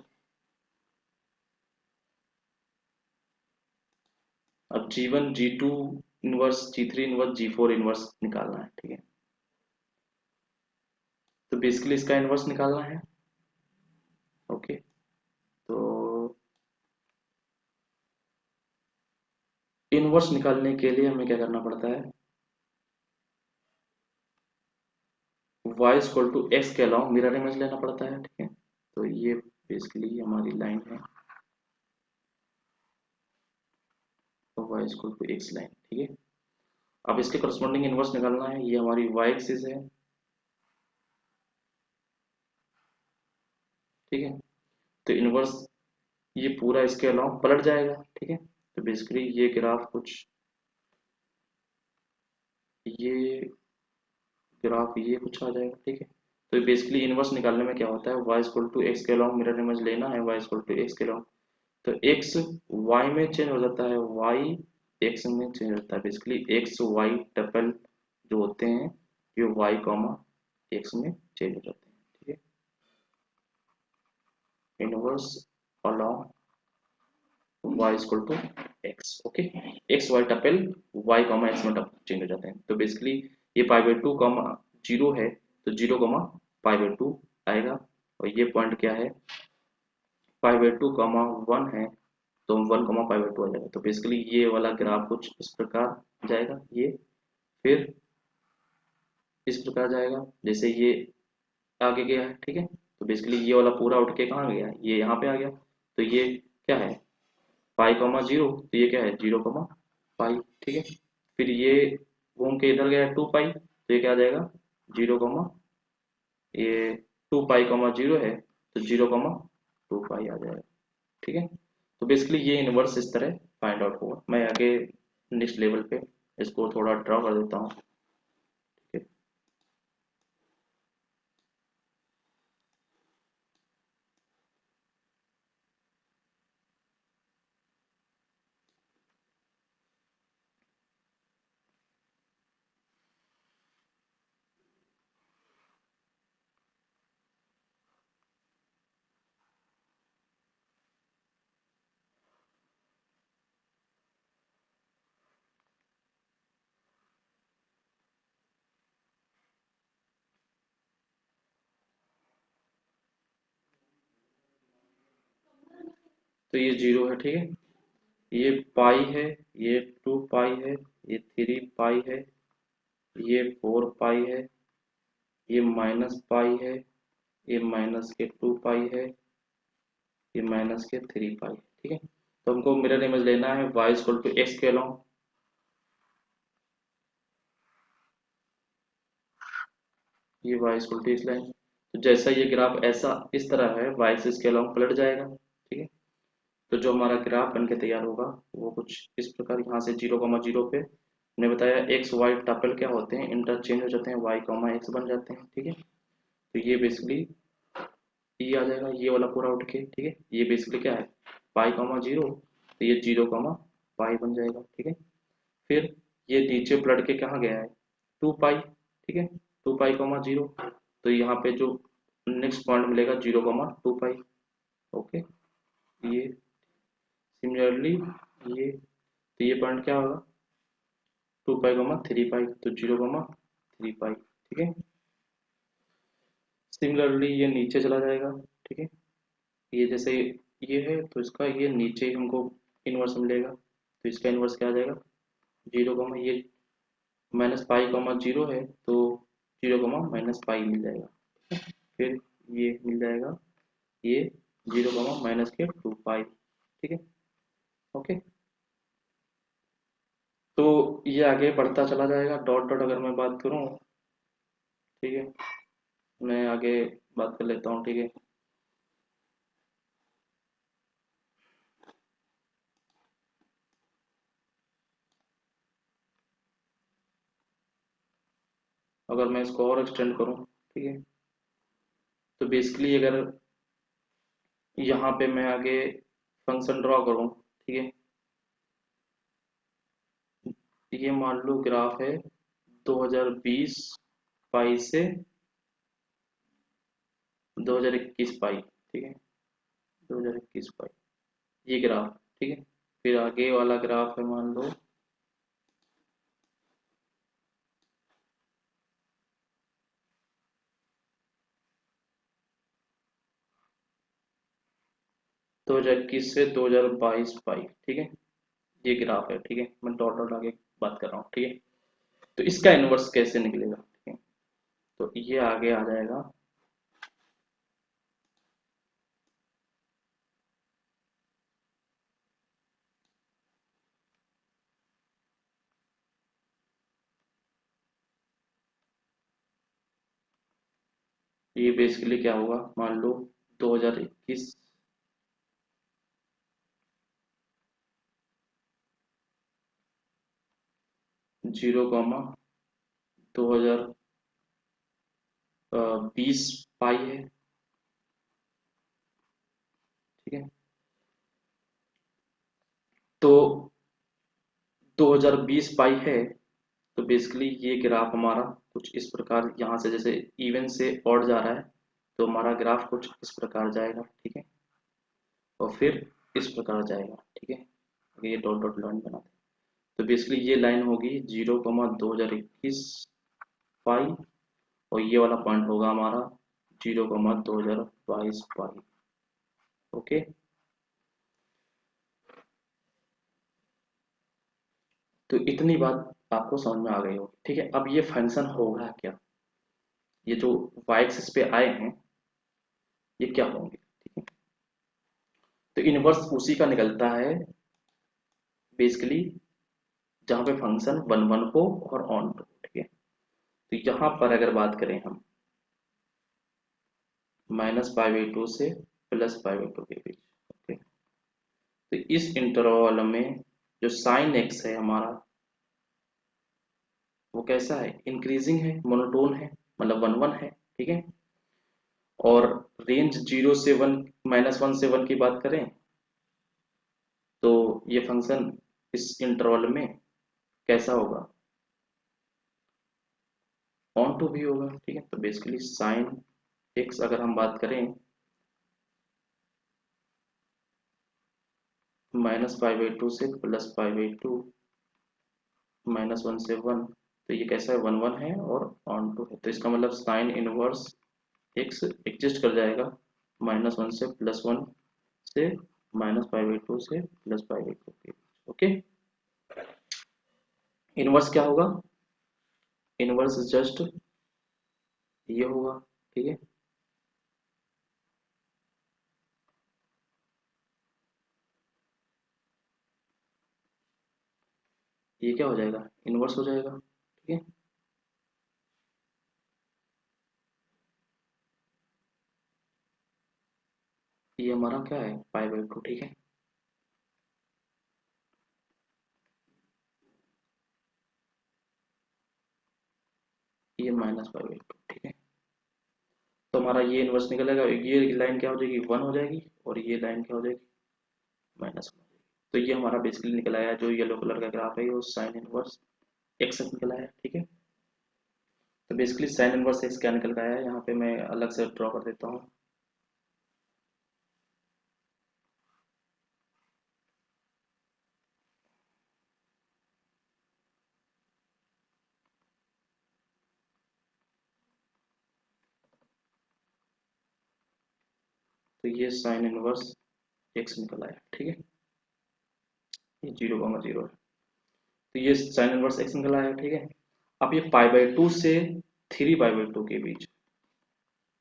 अब G1 G2 inverse, G3 inverse, G4 inverse निकालना है। ठीक है, तो बेसिकली इसका इनवर्स निकालना है। ओके, तो इनवर्स निकालने के लिए हमें क्या करना पड़ता है? y इक्वल टू एक्स के अलाउ मिरर इमेज लेना पड़ता है। ठीक है, तो ये बेसिकली हमारी लाइन है, तो y equal to x line. ठीक है, अब इसके करस्पॉन्डिंग इनवर्स निकालना है। ये हमारी y एक्सिस है। ठीक है, तो इनवर्स ये पूरा इसके अलाउ पलट जाएगा। ठीक है, तो बेसिकली ये ग्राफ कुछ ये कुछ आ जाएगा। ठीक है, तो बेसिकली इनवर्स निकालने में क्या होता है? y इक्वल टू एक्स के अलाउ मिरर इमेज लेना है, y इक्वल टू एक्स के अलाउ, तो x y में चेंज हो जाता है, y x में चेंज होता है। बेसिकली x y टपल जो होते हैं ये y कॉमा x में चेंज हो जाते हैं। ठीक है, inverse along y equal to x। Okay, x y tuple y comma x में चेंज हो जाते हैं। तो बेसिकली ये pi by two comma zero है, तो zero comma pi by two आएगा। और ये पॉइंट क्या है? Pi by two comma one है, तो 1,π/2 आ जाएगा। तो बेसिकली ये वाला ग्राफ कुछ इस प्रकार जाएगा, ये फिर इस प्रकार जाएगा जैसे ये आगे गया है। ठीक है, तो बेसिकली ये वाला पूरा उठ के कहाँ गया? ये यहाँ पे आ गया। तो ये क्या है? पाई कॉमा जीरो, तो ये क्या है? 0,π। ठीक है, फिर ये घूम के इधर गया 2π, तो ये क्या आ जाएगा? 0, ये 2π, 0 है, तो 0,2π आ जाएगा। ठीक है, तो बेसिकली ये इनवर्स इस तरह फाइंड आउट होगा। मैं आगे नेक्स्ट लेवल पे इसको थोड़ा ड्रॉ कर देता हूँ। ठीक है, तो ये जीरो है। ठीक है, ये पाई है, ये 2π है, ये 3π है, ये 4π है, ये -π है, ये माइनस के 2π है, ये माइनस के 3π। ठीक है, तो हमको मिरर इमेज लेना है y इक्वल टू एक्स के अलोंग। ये y इक्वल टू इस लाइन, तो जैसा ये ग्राफ ऐसा इस तरह है, y एक्सिस के अलोंग पलट जाएगा। ठीक है, तो जो हमारा ग्राफ बन के तैयार होगा वो कुछ इस प्रकार, यहाँ से 0,0 पे हमने बताया एक्स वाई टपल क्या होते हैं? इंटरचेंज हो जाते हैं, y, x बन जाते हैं। ठीक है, तो ये बेसिकली ये आ जाएगा, ये वाला पूरा उठ के। ठीक है, ये बेसिकली क्या है? π, 0, तो ये 0,π बन जाएगा। ठीक है, फिर ये नीचे पलट के कहाँ गया है? 2π। ठीक है, 2π, 0, तो यहाँ पे जो नेक्स्ट पॉइंट मिलेगा 0,2π। ओके, ये सिमिलरली ये, तो ये पॉइंट क्या होगा? 2π, 3π, तो 0,3π। ठीक है, सिमिलरली ये नीचे चला जाएगा। ठीक है, ये जैसे ये है, तो इसका ये नीचे ही हमको इनवर्स मिलेगा, तो इसका इनवर्स क्या आ जाएगा? 0, ये -π, 0 है, तो 0, -पाई मिल जाएगा। फिर ये मिल जाएगा, ये 0, -के 2 पाई। ठीक है, ओके। तो ये आगे बढ़ता चला जाएगा, डॉट डॉट अगर मैं बात करूं, ठीक है, मैं आगे बात कर लेता हूँ, ठीक है। अगर मैं इसको और एक्सटेंड करूं, ठीक है, तो बेसिकली अगर यहाँ पे मैं आगे फंक्शन ड्रॉ करूं, ठीक है, ये मान लो ग्राफ है 2020 पाई से 2021 पाई, ठीक है, 2021 पाई, ये ग्राफ, ठीक है। फिर आगे वाला ग्राफ है मान लो 2021 से 2022 पाई, ठीक है, ये ग्राफ है, ठीक है। मैं डॉट डॉट आगे बात कर रहा हूँ, ठीक है। तो इसका इनवर्स कैसे निकलेगा, ठीक है, तो ये आगे आ जाएगा, ये बेसिकली क्या होगा, मान लो 2021 0, 2020 पाई है, ठीक है। तो 2020 पाई है, तो बेसिकली ये ग्राफ हमारा कुछ इस प्रकार, यहाँ से जैसे इवन से ऑड जा रहा है, तो हमारा ग्राफ कुछ इस प्रकार जाएगा, ठीक है, और फिर इस प्रकार जाएगा, ठीक है। अगर ये डॉट डॉट लाइन बनाते हैं, तो बेसिकली ये लाइन होगी 0, 2021 पाई, और ये वाला पॉइंट होगा हमारा 0, 2022 पाई, ओके। तो इतनी बात आपको समझ में आ गई होगी, ठीक है। अब ये फंक्शन होगा क्या, ये जो वाई एक्सिस पे आए हैं, ये क्या होंगे, ठीक है। तो इनवर्स उसी का निकलता है बेसिकली जहां पे फंक्शन वन वन हो और ऑन टू, ठीक है। तो यहाँ पर अगर बात करें हम -π/2 से +π/2 के बीच, ओके। तो इस इंटरवल में जो साइन एक्स है हमारा, वो कैसा है, इंक्रीजिंग है, मोनोटोन है, मतलब वन वन है, ठीक है। और रेंज 0 से 1, -1 से 1 की बात करें, तो ये फंक्शन इस इंटरवल में कैसा होगा, ऑन टू भी होगा, ठीक है। तो बेसिकली साइन एक्स अगर हम बात करें -π/2 से +π/2, -1 से 1, तो ये कैसा है, वन वन है और ऑन टू है, तो इसका मतलब साइन इनवर्स एक्स एग्जिस्ट कर जाएगा -1 से +1 से -π/2 से +π/2 के, ओके। इनवर्स क्या होगा, इनवर्स जस्ट ये होगा, ठीक है। ये क्या हो जाएगा, इनवर्स हो जाएगा, ठीक है। ये हमारा क्या है, π/2, ठीक है। ये -π/2, ठीक है। तो हमारा ये इनवर्स निकलेगा, ये लाइन क्या हो जाएगी, 1 हो जाएगी, और ये लाइन क्या हो जाएगी, -1। तो ये हमारा बेसिकली निकल आया, जो येलो कलर का ग्राफ है, वो साइन इनवर्स एक्स निकल आया, ठीक है। तो बेसिकली साइन इनवर्स एक्स क्या निकल आया है, यहाँ पे मैं अलग से ड्रॉ कर देता हूँ। तो ये साइन इनवर्स एक्स निकल आया, ठीक है। ये 0, 0 है, तो ये साइन इनवर्स एक्स निकल आया, ठीक है। अब ये π/2 से 3 पाई बाई 2 के बीच,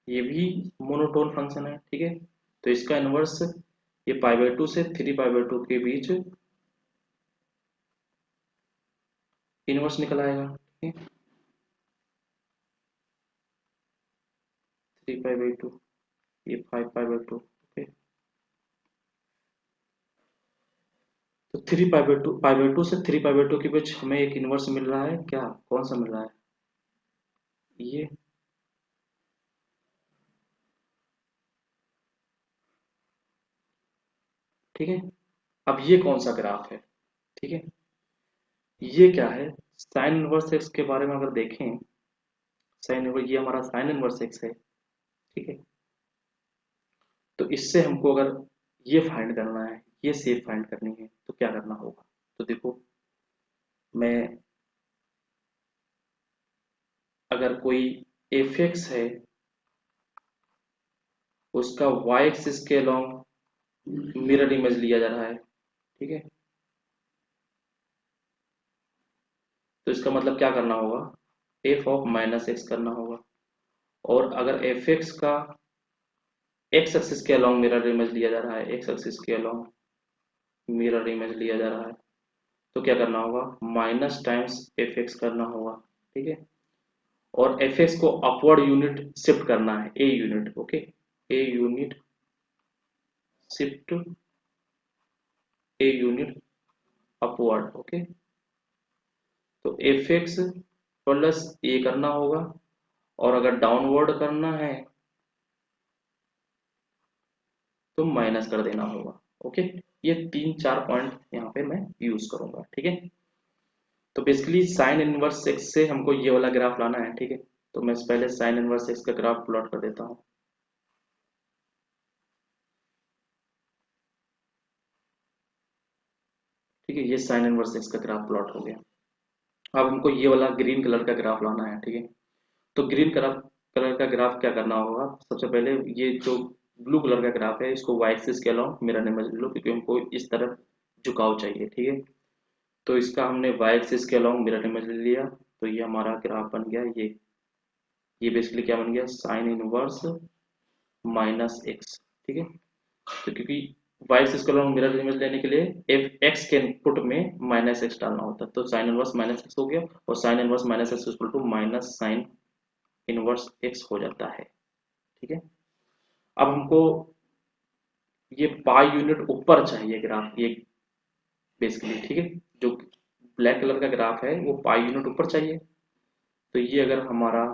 ये भी मोनोटोन फंक्शन है, ठीक है। तो इसका इनवर्स ये पाई बाई 2 से 3 पाई बाई 2 के बीच इनवर्स निकल आएगा, ठीक है। 3 पाई बाई 2, ये 5 पाई बाई 2, ओके। तो 3 पाई बाई 2 से 3 पाई बाई 2 के बीच हमें एक इनवर्स मिल रहा है, क्या कौन सा मिल रहा है, ये। ठीक है। अब ये कौन सा ग्राफ है, ठीक है। ये क्या है, साइन इनवर्स एक्स के बारे में अगर देखें, साइन इनवर्स, ये हमारा साइन इनवर्स एक्स है, ठीक है। तो इससे हमको अगर ये फाइंड करना है, ये शेप फाइंड करनी है, तो क्या करना होगा। तो देखो, मैं अगर कोई एफ एक्स है, उसका वाई एक्सिस के अलोंग मिरर इमेज लिया जा रहा है, ठीक है। तो इसका मतलब क्या करना होगा, एफ ऑफ माइनस एक्स करना होगा। और अगर एफ एक्स का एक्स एक्सिस के अलोंग मिरर इमेज लिया जा रहा है, एक्स एक्सिस के अलोंग मिरर इमेज लिया जा रहा है, तो क्या करना होगा, माइनस टाइम्स एफ एक्स करना होगा, ठीक है। और एफ एक्स को अपवर्ड यूनिट शिफ्ट करना है, a unit, okay. A unit shift, a unit upward, okay. तो एफ एक्स प्लस ए करना होगा, और अगर डाउनवर्ड करना है तो माइनस कर देना होगा, ओके। ये 3-4 पॉइंट यहाँ पे मैं यूज करूंगा, ठीक है। तो बेसिकली साइन इनवर्स एक्स से हमको ये वाला ग्राफ लाना है, ठीक है। तो मैं पहले साइन इनवर्स एक्स का ग्राफ प्लॉट कर देता हूँ। ठीक है, ये साइन इनवर्स एक्स का ग्राफ प्लॉट हो गया। अब हमको ये वाला ग्रीन कलर का ग्राफ लाना है, ठीक है। तो ग्रीन कलर कलर का ग्राफ क्या करना होगा, सबसे पहले ये जो ब्लू कलर का ग्राफ है, इसको वाई एक्सिस के अलावा मिरर इमेज लो, क्योंकि हमको इस तरफ झुकाव चाहिए, ठीक है। तो इसका हमने वाई एक्सिस के अलावा मिरर इमेज ले लिया, तो ये हमारा ग्राफ बन गया, ये बेसिकली क्या बन गया, साइन इनवर्स माइनस एक्स, ठीक है। तो क्योंकि वाई एक्सिस को हम मिरर इमेज लेने के लिए एफ एक्स के इनपुट में माइनस एक्स डालना होता है, तो साइन इनवर्स माइनस एक्स हो गया, और sine inverse minus x equal to minus sine inverse x हो जाता है, ठीक है। अब हमको ये पाई यूनिट ऊपर चाहिए ग्राफ, ये बेसिकली, ठीक है। जो ब्लैक कलर का ग्राफ है वो पाई यूनिट ऊपर चाहिए। तो ये अगर हमारा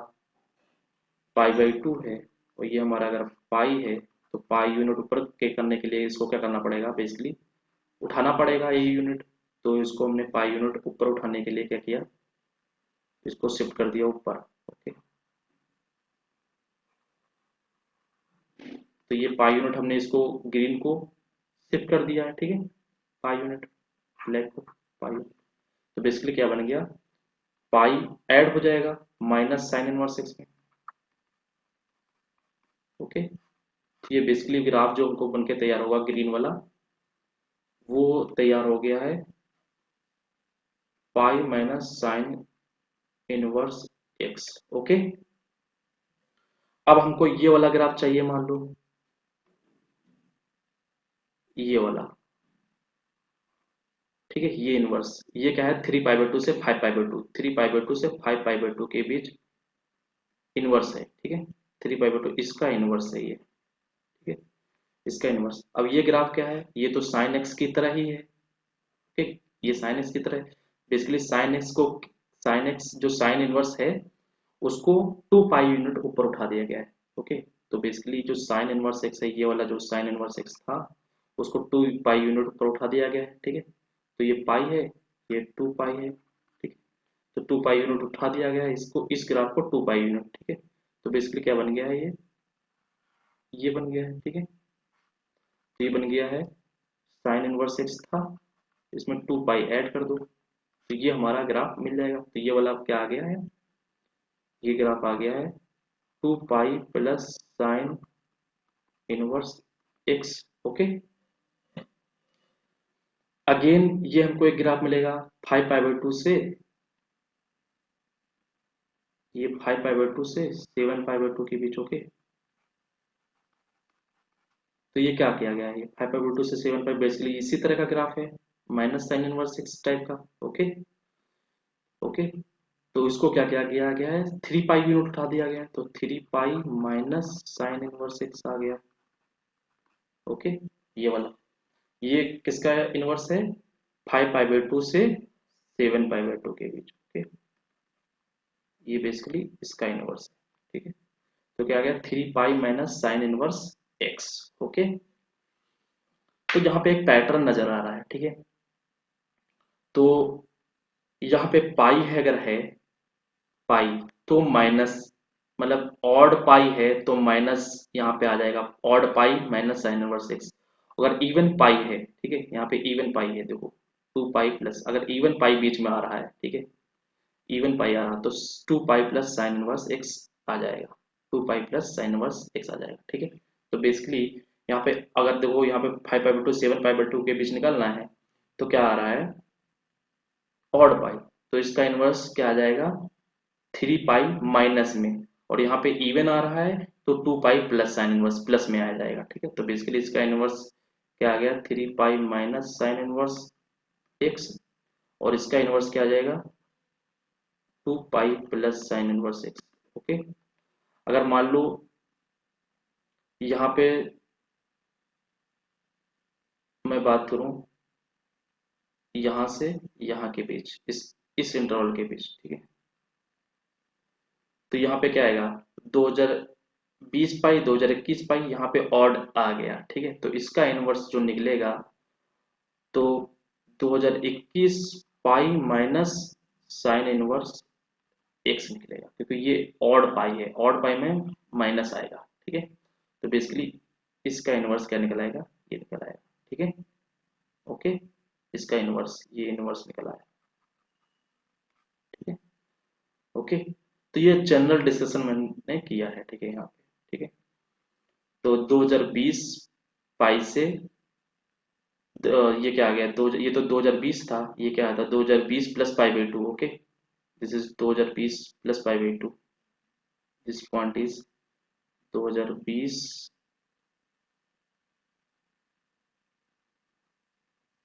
पाई बाई 2 है, और ये हमारा अगर पाई है, तो पाई यूनिट ऊपर के करने के लिए इसको क्या करना पड़ेगा, बेसिकली उठाना पड़ेगा ये यूनिट। तो इसको हमने पाई यूनिट ऊपर उठाने के लिए क्या किया, इसको शिफ्ट कर दिया ऊपर, ओके। तो ये पाई यूनिट हमने इसको ग्रीन को शिफ्ट कर दिया है, ठीक है। पाई यूनिट ब्लैक को पाई यूनिट, तो बेसिकली क्या बन गया, पाई ऐड हो जाएगा माइनस साइन इनवर्स एक्स में, ओके। तो ये बेसिकली ग्राफ जो हमको बन के तैयार होगा ग्रीन वाला, वो तैयार हो गया है pi minus sine inverse x, okay. अब हमको ये वाला ग्राफ चाहिए, मान लो ये वाला, ठीक है। ये इनवर्स, ये क्या है, 3 पाई बाई 2 से 5 पाई बाई 2, 3 पाई बाई 2 से 5 पाई बाई 2 के बीच इनवर्स है, ठीक है। 3 पाई बाई 2 इसका इनवर्स है ये, ठीक है। इसका इनवर्स, अब ये ग्राफ क्या है, ये तो साइन एक्स की तरह ही है, ठीक। ये साइन एक्स की तरह है। बेसिकली साइन एक्स को, साइन एक्स जो साइन इनवर्स है उसको 2 पाई यूनिट ऊपर उठा दिया गया है, ओके। तो बेसिकली जो साइन इनवर्स एक्स है, ये वाला जो साइन इनवर्स एक्स था, उसको 2 पाई यूनिट ऊपर उठा दिया गया है, ठीक है। तो ये पाई है, ये 2 पाई है, ठीक है। तो 2 पाई यूनिट उठा दिया गया है, इसको इस ग्राफ को 2 पाई यूनिट, ठीक है। तो बेसिकली क्या बन गया है, ये बन गया है, ठीक है। तो ये बन गया है साइन इनवर्स एक्स था, इसमें 2 पाई ऐड कर दो, तो ये हमारा ग्राफ मिल जाएगा। तो ये वाला क्या आ गया है, ये ग्राफ आ गया है 2 pi plus sine inverse x, okay. Again ये हमको एक ग्राफ मिलेगा 5 पाई बाई 2 से ये 5 पाई बाई 2 से 7 पाई बाई 2 के बीच। ओके, तो ये क्या किया गया है, ये 5 पाई बाई 2 से 7 पाई बेसिकली इसी तरह का ग्राफ है, minus sine inverse x type का। ओके, ओके, तो इसको क्या क्या किया गया है, 3 पाई यूनिट उठा दिया गया है, तो 3 pi minus sine inverse x आ गया। ओके, ये वाला, ये किसका इनवर्स है, 5 पाई बाई 2 से 7 पाई बाई 2 के बीच। ओके, ये बेसिकली इसका इनवर्स है। ठीक है, तो क्या आ गया, 3 pi minus sine inverse x. Okay, तो यहाँ पे एक पैटर्न नजर आ रहा है। ठीक है, तो यहाँ पे पाई है, अगर है पाई तो माइनस, मतलब ऑड पाई है तो माइनस यहाँ पे आ जाएगा, odd pi minus sine inverse x. अगर इवन पाई है, ठीक है, यहाँ पे इवन पाई है, देखो 2 पाई प्लस, अगर इवन पाई बीच में आ रहा है, ठीक है, इवन पाई आ रहा तो 2 pi plus sine inverse x आ जाएगा, 2 pi plus sine inverse x आ जाएगा। ठीक है, तो बेसिकली यहाँ पे अगर देखो, यहाँ पे 5 पाई बाई 2 7 पाई बाई 2 के बीच निकलना है, तो क्या आ रहा है, ऑड पाई, तो इसका इनवर्स क्या आ जाएगा, 3 पाई माइनस में, और यहाँ पे इवन आ रहा है तो 2 pi plus sine inverse plus में आ जाएगा। ठीक है, तो बेसिकली इसका इनवर्स क्या आ गया, 3 pi minus sine inverse x, और इसका इनवर्स क्या आ जाएगा, 2 pi plus sine inverse x. Okay, अगर मान लो यहाँ पे मैं बात करूं, यहाँ से यहाँ के बीच, इस इंटरवल के बीच, ठीक है, तो यहाँ पे क्या आएगा, 2020 पाई 2021 पाई, यहाँ पे ऑड आ गया। ठीक है, तो इसका इनवर्स जो निकलेगा, तो 2021 पाई माइनस साइन इनवर्स एक्स निकलेगा, क्योंकि ये ऑड पाई है, ऑड पाई में माइनस आएगा। ठीक है, तो बेसिकली इसका इनवर्स क्या निकल आएगा, ये निकल आएगा। ठीक है, ओके, इसका इनवर्स, ये इनवर्स निकल आया। ठीक है, ओके, तो ये जनरल डिस्कशन मैंने किया है। ठीक है, यहाँ पे, ठीक है, तो 2020 पाई से ये क्या आ गया, ये तो 2020 था, ये क्या आता, 2020 plus pi by 2। Okay, this is 2020 plus pi by 2, this point is 2020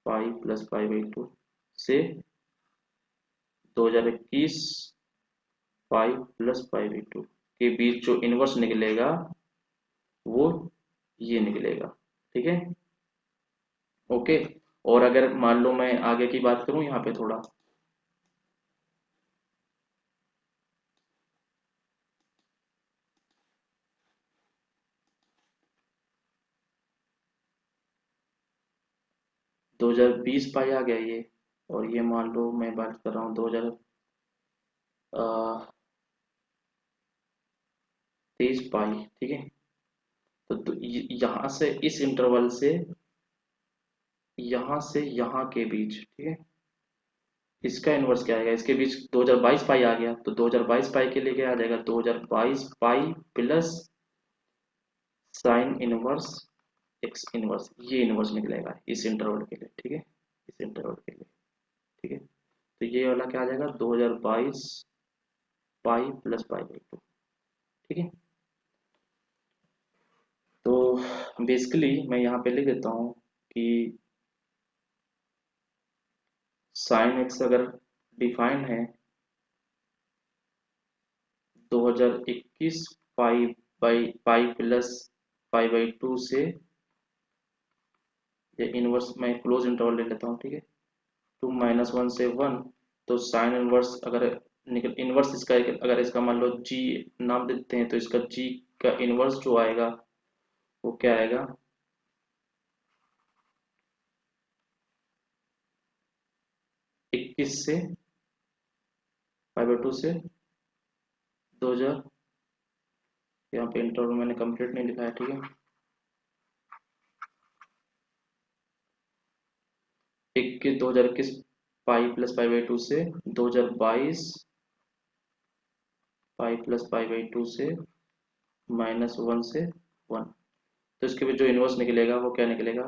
pi plus pi by 2 से 2021 पाई प्लस पाई बाई 2 के बीच जो इनवर्स निकलेगा, वो ये निकलेगा। ठीक है, ओके, और अगर मान लो मैं आगे की बात करूं यहाँ पे थोड़ा, 2020 पाई आ गया ये, और ये मान लो मैं बात कर रहा हूँ 2023 पाई। ठीक है, तो यहाँ से इस इंटरवल से यहाँ के बीच, ठीक है, इसका इनवर्स क्या आएगा, इसके बीच 2022 पाई आ गया, तो 2022 पाई के लिए क्या आ जाएगा, 2022 pi plus sine inverse x inverse, ये इनवर्स निकलेगा इस इंटरवल के लिए। ठीक है, इस इंटरवल के लिए। ठीक है, तो ये वाला क्या आ जाएगा, 2022 पाई प्लस पाई बाई 2। ठीक है, तो बेसिकली मैं यहाँ पे लिख देता हूँ कि साइन एक्स अगर डिफाइंड है 2021 pi by pi plus pi by 2 से, ये इनवर्स मैं क्लोज इंटरवल ले लेता हूँ। ठीक है, 2 - 1 से 1, तो साइन इनवर्स अगर निकल, इनवर्स इसका अगर इसका मान लो जी नाम देते हैं, तो इसका जी का इनवर्स जो आएगा वो क्या आएगा, 21 से पाई बाई 2 से 2000, यहाँ पे इंटरवल मैंने कंप्लीट नहीं लिखा है। ठीक है, 2021 पाई प्लस पाई बाई 2 से 2022 पाई प्लस पाई बाई 2 से -1 से 1, तो इसके भी जो इनवर्स निकलेगा वो क्या निकलेगा,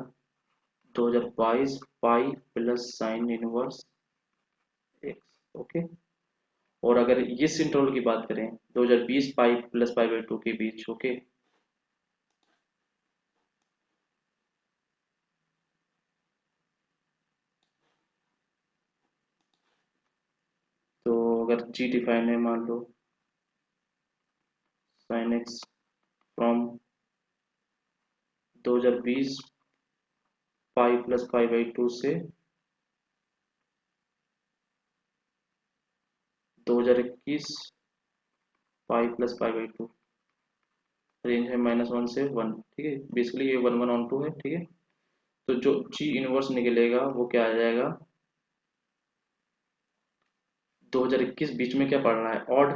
2022 pi plus sine inverse x. Okay, और अगर इस इंटरवल की बात करें 2020 पाई प्लस पाई बाई 2 के बीच, ओके, तो अगर जी डिफाइन है, मान लो sine x from 2020 pi plus pi by 2 से 2021 pi plus pi by 2, range है -1 से 1, ठीक है, बेसिकली ये 1 1 ऑन 2 है, ठीक है। तो जो जी इनवर्स निकलेगा वो क्या आ जाएगा, 2021 बीच में क्या पड़ रहा है, ऑड,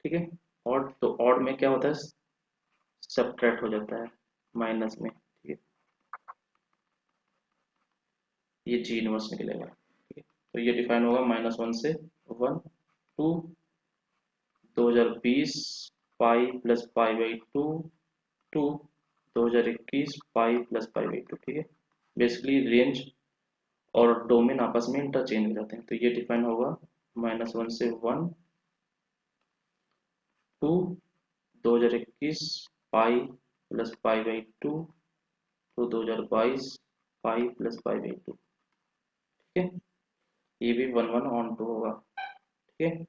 ठीक है, ऑड, तो ऑड में क्या होता है, सब्ट्रैक्ट हो जाता है माइनस में, ठीक है, ये जी इनवर्स निकलेगा, ठीक है। तो ये डिफाइन होगा -1 से 1 to 2020 pi plus pi by 2 to 2021 pi plus pi by 2, ठीक है। बेसिकली रेंज और डोमेन आपस में इंटरचेंज हो जाते हैं, तो ये डिफाइन होगा -1 से 1 to 2021 pi plus pi by 2 to 2022 pi plus pi by 2, ठीक है। ये भी 1 1 ऑन 2 होगा, ठीक है।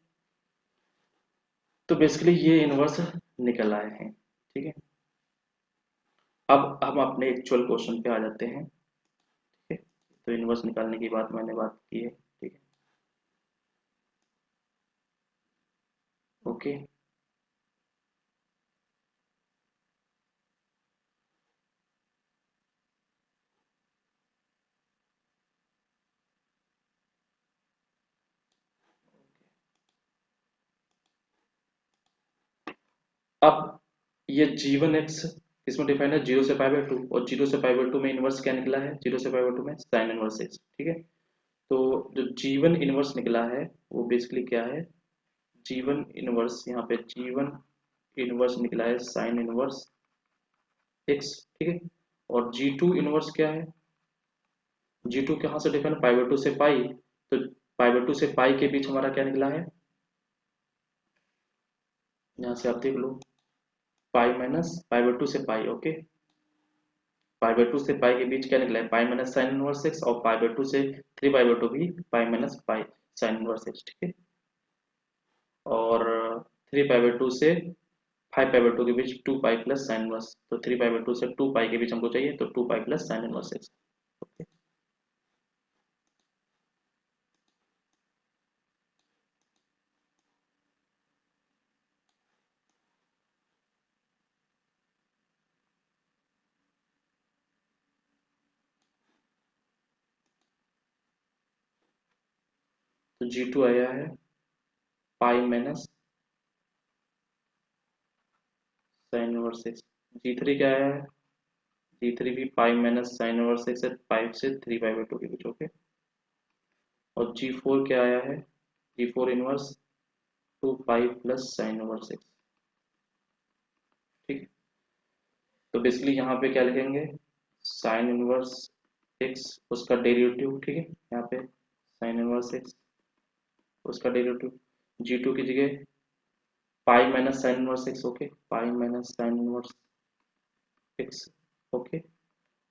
तो बेसिकली ये इनवर्स निकल आए हैं, ठीक है। अब हम अपने एक्चुअल क्वेश्चन पे आ जाते हैं, ठीक है। तो इनवर्स निकालने की बात की है, ठीक है, ओके। अब ये g1x इसमें डिफाइन है 0 से π/2, और 0 से π/2 में इनवर्स क्या निकला है, 0 से π/2 में साइन इनवर्स x, ठीक है। तो जो g1 इनवर्स निकला है वो बेसिकली क्या है, g1 इनवर्स, यहाँ पे g1 इनवर्स निकला है साइन इनवर्स x, ठीक है। और g2 इनवर्स क्या है, g2 कहाँ से डिफाइन, π/2 से पाई, तो π/2 से पाई के बीच हमारा क्या निकला है, यहाँ से आप देख लो, पाई माइनस π/2 से पाई, ओके, π/2 से पाई के बीच क्या निकला है, pi minus sine inverse x, और π/2 से 3π/2 भी pi minus pi sine inverse x, ठीक है। और 3π/2 से 5π/2 के बीच 2 पाई प्लस साइन इनवर्स, तो 3π/2 से 2 पाई के बीच हमको चाहिए, तो 2 pi plus sine inverse x, okay. तो g2 आया है pi minus sine inverse x, g3 क्या आया है, g3 भी पाई माइनस साइन इनवर्स एक्स है, 5 से 3π/2 के बीच, ओके। और g4 क्या आया है, g4 inverse 2 pi plus sine inverse x, ठीक है। तो बेसिकली यहाँ पे क्या लिखेंगे, साइन इनवर्स एक्स उसका डेरिवेटिव, ठीक है, यहाँ पे साइन इनवर्स एक्स उसका डेरिवेटिव, g2 की जगह पाई minus sine inverse x, okay, पाई minus sine inverse x, okay.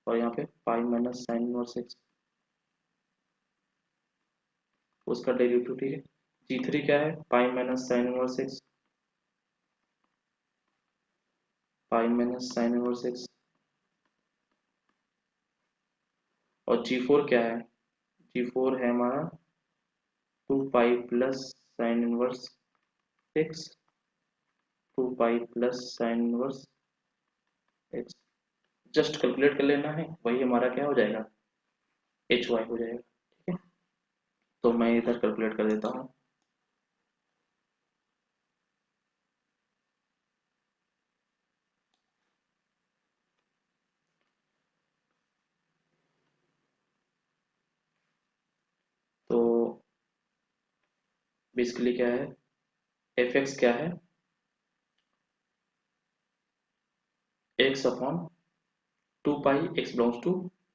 और यहाँ पे pi minus sine inverse x उसका डेरिवेटिव, ठीक है। g3 क्या है, pi minus sine inverse x, pi minus sine inverse x. और g4 क्या है, g4 है हमारा 2 pi plus sine inverse x, 2 pi plus sine inverse x, just calculate कर लेना है, वही हमारा क्या हो जाएगा, एच वाई हो जाएगा, ठीक है। तो मैं इधर कैलकुलेट कर देता हूँ, तो बेसिकली क्या है, एफ एक्स क्या है, x upon 2 pi, x belongs to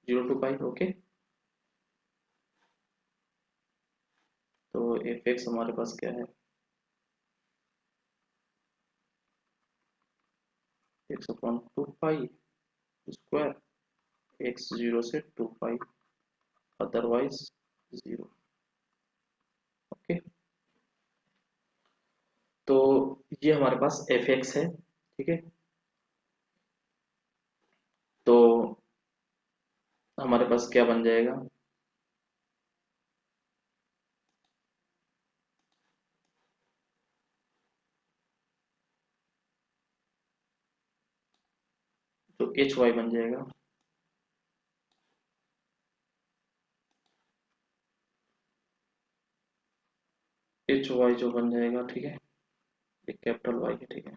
0 to pi, okay. तो एफ एक्स हमारे पास क्या है, x upon 2 pi square, x 0 से 2 पाई, अदरवाइज 0। ओके, तो ये हमारे पास एफ एक्स है, ठीक है। तो हमारे पास क्या बन जाएगा, तो एच वाई बन जाएगा, एच वाई जो बन जाएगा, ठीक है, एक कैपिटल वाई है, ठीक है।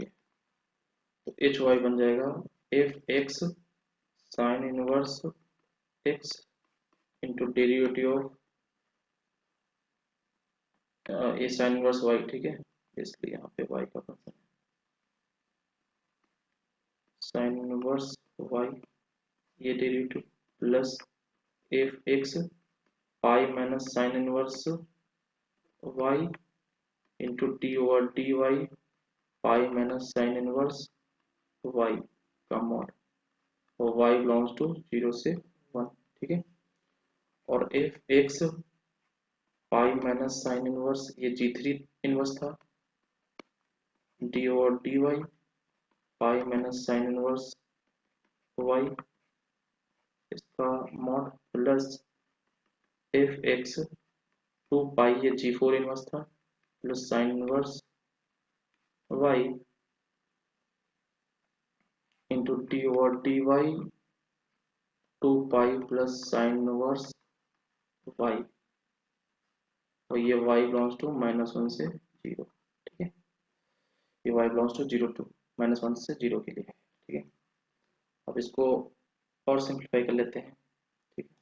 ये तो एच वाई बन जाएगा f x sine inverse x into derivative of a sine inverse y, ठीक है। इसलिए यहाँ पे वाई का फंक्शन साइन इनवर्स वाई, ये derivative plus F x pi minus sine inverse y into D over D y pi minus sine inverse y का mod, और y belongs to 0 से 1, ठीक है। और f x pi minus sine inverse, ये जी3 inverse था, D over D y pi minus sine inverse y, इसका mod plus F x 2 pi, ये जी4 इनवर्स था, plus sine inverse y into D over D y 2 pi plus sine inverse y, और ये Y belongs to -1 से 0, ठीक है। ये वाई बिलोंग्स टू 0 टू -1 से 0 के लिए है, ठीक है। अब इसको और सिंप्लीफाई कर लेते हैं, ठीक है।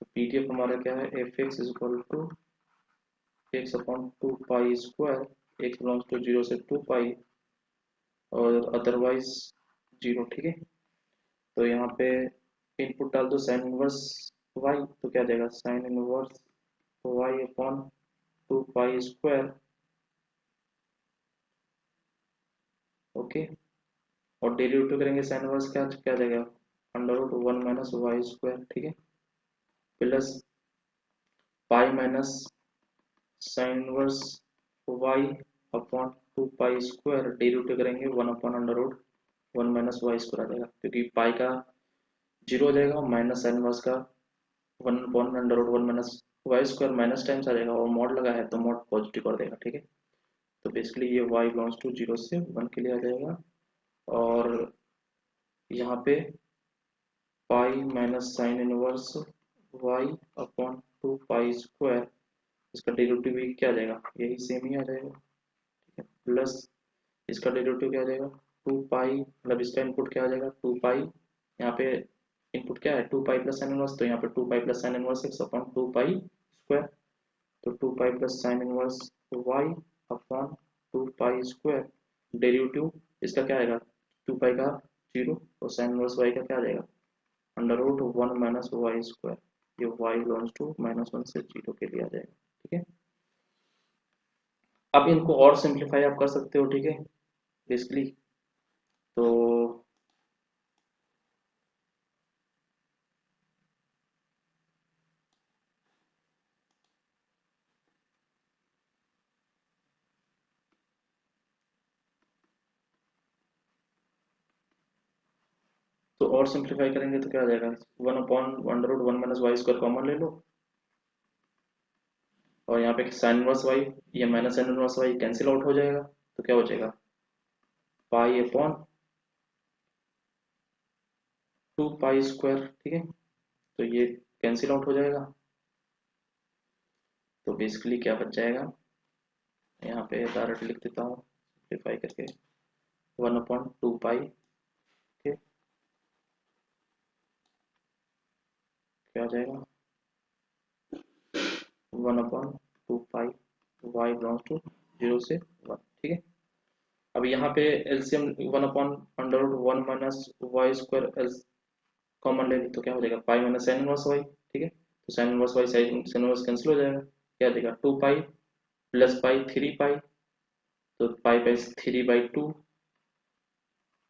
तो पीडीएफ हमारा क्या है, f x is equal to x upon 2 pi square, x belongs to 0 से 2 पाई और अदरवाइज 0, ठीक है। तो यहाँ पे इनपुट डाल दो साइन इनवर्स वाई, तो क्या देगा sine inverse y upon 2 pi square, okay. और डेरिवेटिव करेंगे साइन इनवर्स, क्या क्या देगा √1 - वाई स्क्वायर, ठीक है, plus pi minus sine inverse y upon 2 pi square, derivative करेंगे 1/√1 - वाई स्क्वायर आ जाएगा, क्योंकि पाई का 0 हो जाएगा, माइनस साइन इनवर्स का 1/√1 - वाई स्क्वायर माइनस टाइम्स आ जाएगा, और मॉड लगा है तो मॉड पॉजिटिव कर देगा, ठीक है। तो बेसिकली ये वाई बिलोंग्स टू 0 से 1 के लिए आ जाएगा, और यहाँ पे pi minus sine inverse y upon 2 pi square, इसका डेरिवेटिव भी क्या आ जाएगा, यही सेम ही आ जाएगा, ठीक है। प्लस इसका डेरिवेटिव क्या आ जाएगा 2 पाई, मतलब इसका इनपुट क्या आ जाएगा 2 पाई, यहाँ पे इनपुट क्या है 2 पाई प्लस साइन इनवर्स, तो यहाँ पे 2 pi plus sine inverse x upon 2 pi square, तो 2 pi plus sine inverse y upon 2 pi square, derivative इसका क्या आएगा 2 पाई का 0, और साइन इनवर्स वाई का क्या आ जाएगा √1 - वाई स्क्वायर, ये वाई बिलोंग्स टू -1 से 0 के लिए आ जाएगा, ठीक है। अब इनको और सिंप्लीफाई आप कर सकते हो, ठीक है, बेसिकली। तो और सिंप्लीफाई करेंगे तो क्या आ जाएगा 1/√1 - वाई स्क्वायर कॉमन ले लो, और यहाँ पे साइन इनवर्स वाई, ये minus sine inverse y cancel out हो जाएगा, तो क्या हो जाएगा पाई अपॉन 2 पाई स्क्वायर, ठीक है। तो ये कैंसिल आउट हो जाएगा, तो बेसिकली क्या बच जाएगा, यहाँ पे डायरेक्ट लिख देता हूँ सिंप्लीफाई करके, 1/2 पाई, ठीक, क्या आ जाएगा 1/2 पाई, वाई बिलोंग्स टू 0 से 1, ठीक है। अब यहाँ पे एलसीएम 1/√1 - y² एल कॉमन ले ली तो क्या हो जाएगा, pi minus sine inverse y. ठीक है, तो sine inverse y sine inverse cancel हो जाएगा, क्या देगा 2 पाई प्लस पाई 3 पाई, तो पाई बाई 3/2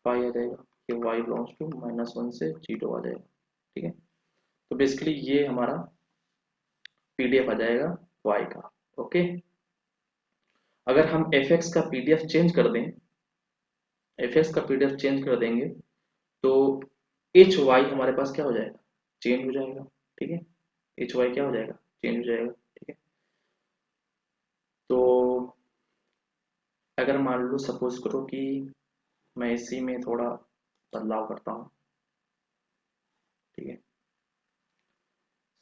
पाई आ जाएगा, ये y बिलोंग्स टू -1 से 0 आ जाएगा। ठीक है, तो बेसिकली ये हमारा पीडीएफ आ जाएगा y का। ओके, अगर हम fx का पीडीएफ चेंज कर दें, fx का पीडीएफ चेंज कर देंगे तो एच वाई हमारे पास क्या हो जाएगा, चेंज हो जाएगा। ठीक है, एच वाई क्या हो जाएगा, चेंज हो जाएगा। ठीक है, तो अगर मान लो सपोज करो कि मैं इसी में थोड़ा बदलाव करता हूँ। ठीक है,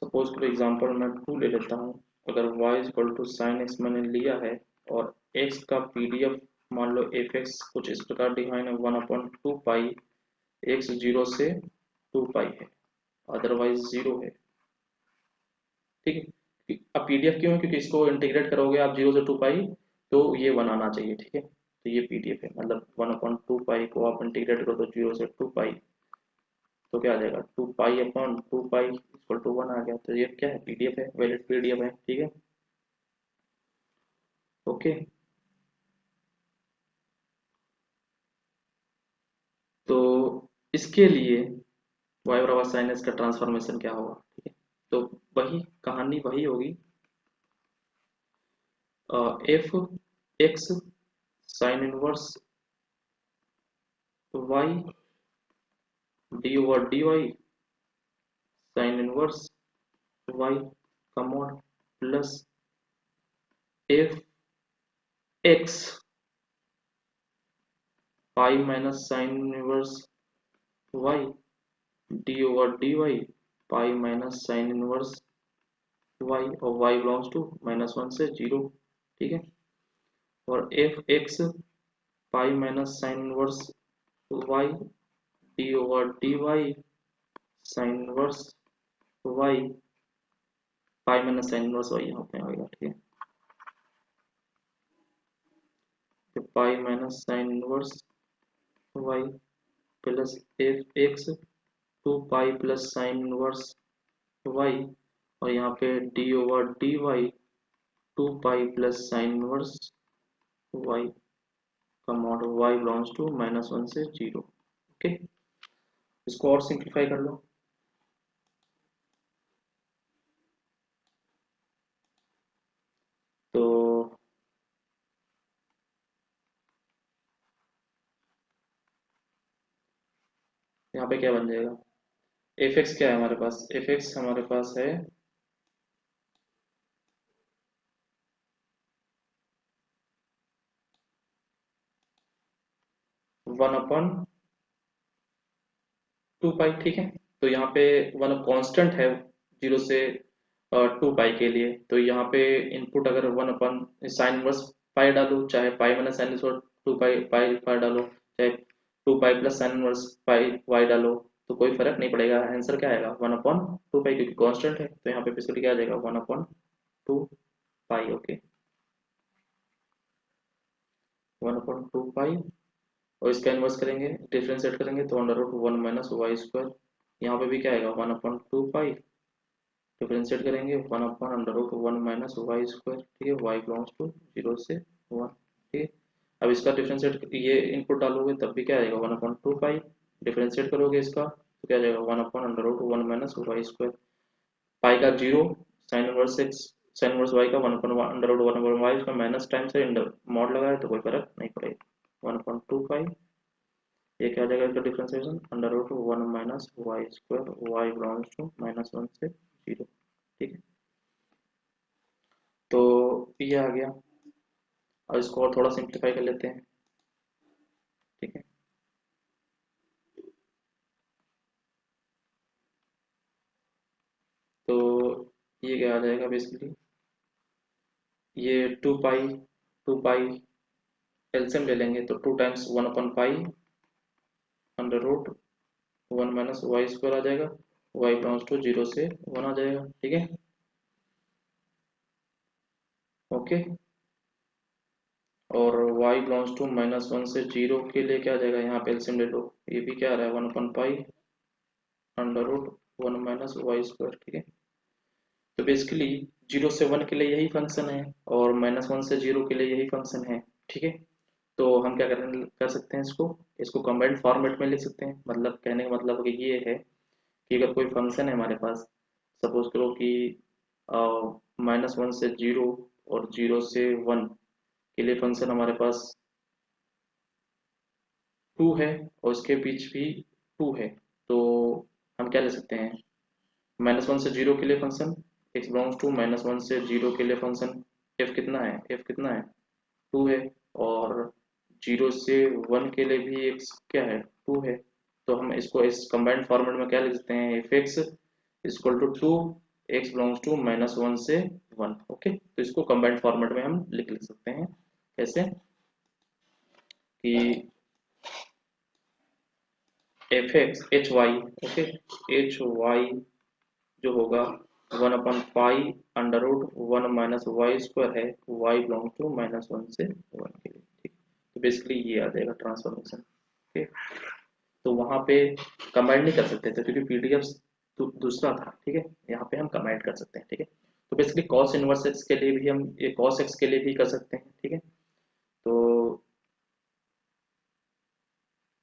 सपोज करो एग्जांपल मैं 2 ले लेता हूँ। अगर y equal to sine x मैंने लिया है और x का पीडीएफ मान लो एफ एक्स कुछ इस प्रकार डिफाइन है 1/2 पाई x 0 से 2 पाई है, अदरवाइज 0 है। ठीक है, अब पीडीएफ क्यों है, क्योंकि इसको इंटीग्रेट करोगे आप 0 से 2 पाई तो ये 1 आना चाहिए। ठीक है, तो ये पीडीएफ है, मतलब 1/2 पाई को आप इंटीग्रेट करो तो 0 से 2 पाई, तो क्या आ जाएगा 2 पाई/2 पाई इक्वल टू 1 आ गया। तो ये क्या है, पीडीएफ है, वैलिड पीडीएफ है। ठीक है, ओके, तो इसके लिए y बराबर साइन एक्स का ट्रांसफॉर्मेशन क्या होगा। ठीक है, तो वही कहानी वही होगी, f x sine inverse y d over D y sine inverse y का mod plus F x pi minus sine inverse y d over D y pi minus sine inverse y, और वाई बिलोंग्स टू -1 से 0। ठीक है, और f x pi minus sine inverse y d over D y sine inverse y pi minus sine inverse y यहाँ पे आएगा। ठीक है, तो पाई minus sine inverse y plus F x 2 pi plus sine inverse y, और यहाँ पे d over D y 2 pi plus sine inverse y का मॉड वाई बिलोंग्स टू -1 से 0। ओके, इसको और सिंप्लीफाई कर लो। तो यहाँ पे क्या बन जाएगा, एफ एक्स क्या है हमारे पास, एफ एक्स हमारे पास है 1/2 पाई। ठीक है, तो यहाँ पे वन कांस्टेंट है 0 से 2 पाई के लिए, तो यहाँ पे इनपुट अगर 1 अपन साइन इनवर्स पाई डालो, चाहे pi minus sine inverse 2 pi pi pi डालो, चाहे 2 pi plus sine inverse pi y डालो, तो कोई फर्क नहीं पड़ेगा, आंसर क्या आएगा 1/2 पाई, क्योंकि कांस्टेंट है। तो यहाँ पे बेसिकली क्या आ जाएगा 1/2 पाई। ओके, 1/2 पाई, और इसका इन्वर्स करेंगे, डिफरेंशिएट करेंगे तो √1 - y²। यहाँ पे भी क्या आएगा 1/2 पाई, डिफरेंशिएट करेंगे 1/√1 - y²। ठीक है, y बिलोंग्स टू 0 से 1। ठीक है, अब इसका डिफरेंशिएट ये इनपुट डालोगे तब भी क्या आएगा 1/2 पाई, डिफरेंशिएट करोगे इसका तो क्या आ जाएगा 1/√1 - y²। पाई का 0, sine inverse x sine inverse y का 1/√1 का माइनस टाइम से मॉड लगाए तो कोई फर्क नहीं पड़ेगा, 1/2 पाई। ये क्या आ जाएगा इसका differentiation √1 - y², y belongs to -1 से 0। ठीक है, तो ये आ गया, और इसको और थोड़ा सिंप्लीफाई कर लेते हैं। ठीक है, तो ये क्या आ जाएगा बेसिकली, ये 2 पाई एलसीएम ले लेंगे तो 2 टाइम्स 1/पाई √1 - y² आ जाएगा, y बिलोंग्स टू 0 से 1 आ जाएगा। ठीक है, ओके, और वाई बिलोंग्स टू -1 से 0 के लिए क्या आ जाएगा, यहाँ पे एलसीएम ले लो, ये भी क्या आ रहा है 1/पाई √1 माइनस वाई स्क्वायर, ठीक है। तो बेसिकली 0 से 1 के लिए यही फंक्शन है और -1 से 0 के लिए यही फंक्शन है, ठीक है। तो हम क्या कर सकते हैं, इसको इसको कंबाइंड फॉर्मेट में लिख सकते हैं। मतलब कहने का मतलब कि ये है कि अगर कोई फंक्शन है हमारे पास, सपोज करो कि -1 से 0 और 0 से 1 के लिए फंक्शन हमारे पास 2 है और इसके बीच भी 2 है, तो हम क्या ले सकते हैं, -1 से 0 के लिए फंक्शन x बिलोंग्स टू -1 से 0 के लिए फंक्शन f कितना है, f कितना है 2 है, और 0 से 1 के लिए भी x क्या है 2 है। तो हम इसको इस कंबाइंड फॉर्मेट में क्या लिख सकते हैं, f x equal to 2 x belongs to -1 से 1। ओके, तो इसको कंबाइंड फॉर्मेट में हम लिख सकते हैं कैसे, कि f x h y, okay, h Y जो होगा 1/पाई √1 माइनस वाई स्क्वायर है, वाई बिलोंग टू -1 से 1 के लिए, ठीक। तो बेसिकली ये आ जाएगा ट्रांसफॉर्मेशन, ओके। तो वहां पे कमेंट नहीं कर सकते थे क्योंकि पीडीएफ दूसरा था, ठीक है। यहाँ पे हम कमेंट कर सकते हैं, ठीक है। तो बेसिकली कॉस इनवर्स एक्स के लिए भी हम ये कॉस एक्स के लिए भी कर सकते हैं, ठीक है। तो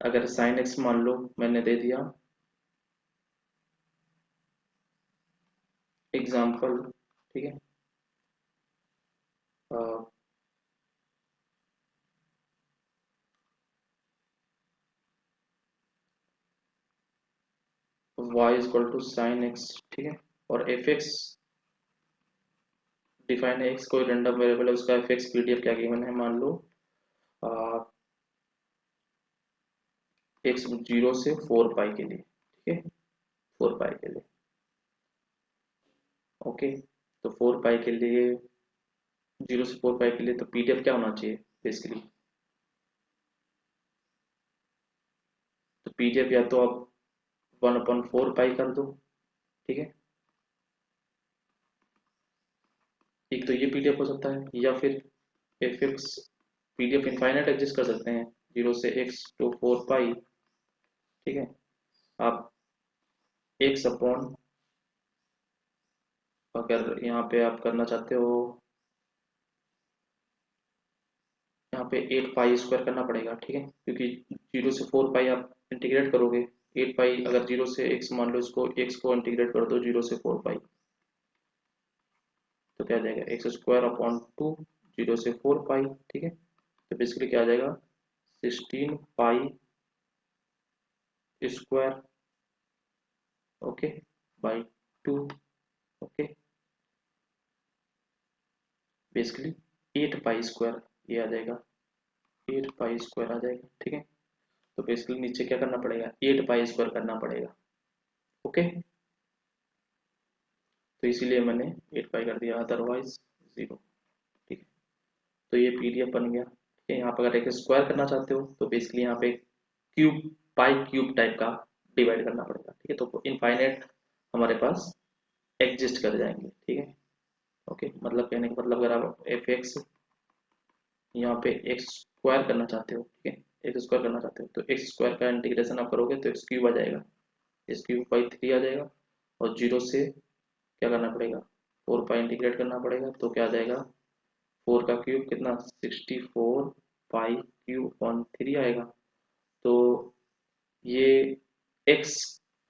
अगर साइन एक्स मान लो मैंने दे दिया एग्जाम्पल, ठीक है, y equal to sine x, ठीक है, और एफ एक्स डिफाइन है, एक्स कोई रैंडम वेरिएबल है, उसका एफ एक्स पीडीएफ क्या गिवन है, मान लो एक्स 0 से 4 पाई के लिए, ठीक है, 4 पाई के लिए, ओके। तो 4 पाई के लिए 0 से 4 पाई के लिए तो पीडीएफ क्या होना चाहिए बेसिकली, तो पीडीएफ या तो आप 1/4 पाई कर दो, ठीक है, एक तो ये पीडीएफ हो सकता है, या फिर F x PDF infinite exist कर सकते हैं 0 से एक्स टू 4 पाई, ठीक है। आप एक्स अपॉन, अगर यहाँ पे आप करना चाहते हो, यहाँ पे 8 पाई स्क्वायर करना पड़ेगा, ठीक है, क्योंकि 0 से 4 पाई आप इंटीग्रेट करोगे, 8 पाई अगर 0 से एक्स मान लो, इसको एक्स को इंटीग्रेट कर दो 0 से 4 पाई, तो क्या आ जाएगा x² अपॉन 2, 0 से 4 पाई, ठीक है। तो बेसिकली क्या आ जाएगा 16 पाई square, okay, by 2, okay, basically 8 pi square ये आ जाएगा, 8 पाई स्क्वायर आ जाएगा, ठीक है। तो बेसिकली नीचे क्या करना पड़ेगा, 8 पाई स्क्वायर करना पड़ेगा, ओके। तो इसीलिए मैंने 8 पाई कर दिया, अदरवाइज 0, ठीक है। तो ये पीडीएफ बन गया, ठीक है। यहाँ पर अगर एक स्क्वायर करना चाहते हो तो बेसिकली यहाँ पे क्यूब, पाई क्यूब टाइप का डिवाइड करना पड़ेगा, ठीक है। तो इनफाइनाइट हमारे पास एग्जिस्ट कर जाएंगे, ठीक है, ओके। मतलब कहने का मतलब अगर आप एफ एक्स यहाँ पे एक्स स्क्वायर करना चाहते हो, ठीक है, एक्स स्क्वायर करना चाहते हो तो एक्स स्क्वायर का इंटीग्रेशन आप करोगे तो एक्स क्यूब आ जाएगा, एक्स क्यूब बाई 3 आ जाएगा, और 0 से क्या करना पड़ेगा 4 पाई इंटीग्रेट करना पड़ेगा, तो क्या आ जाएगा 4 का क्यूब कितना 64 पाई क्यूब 3 आएगा। तो ये एक्स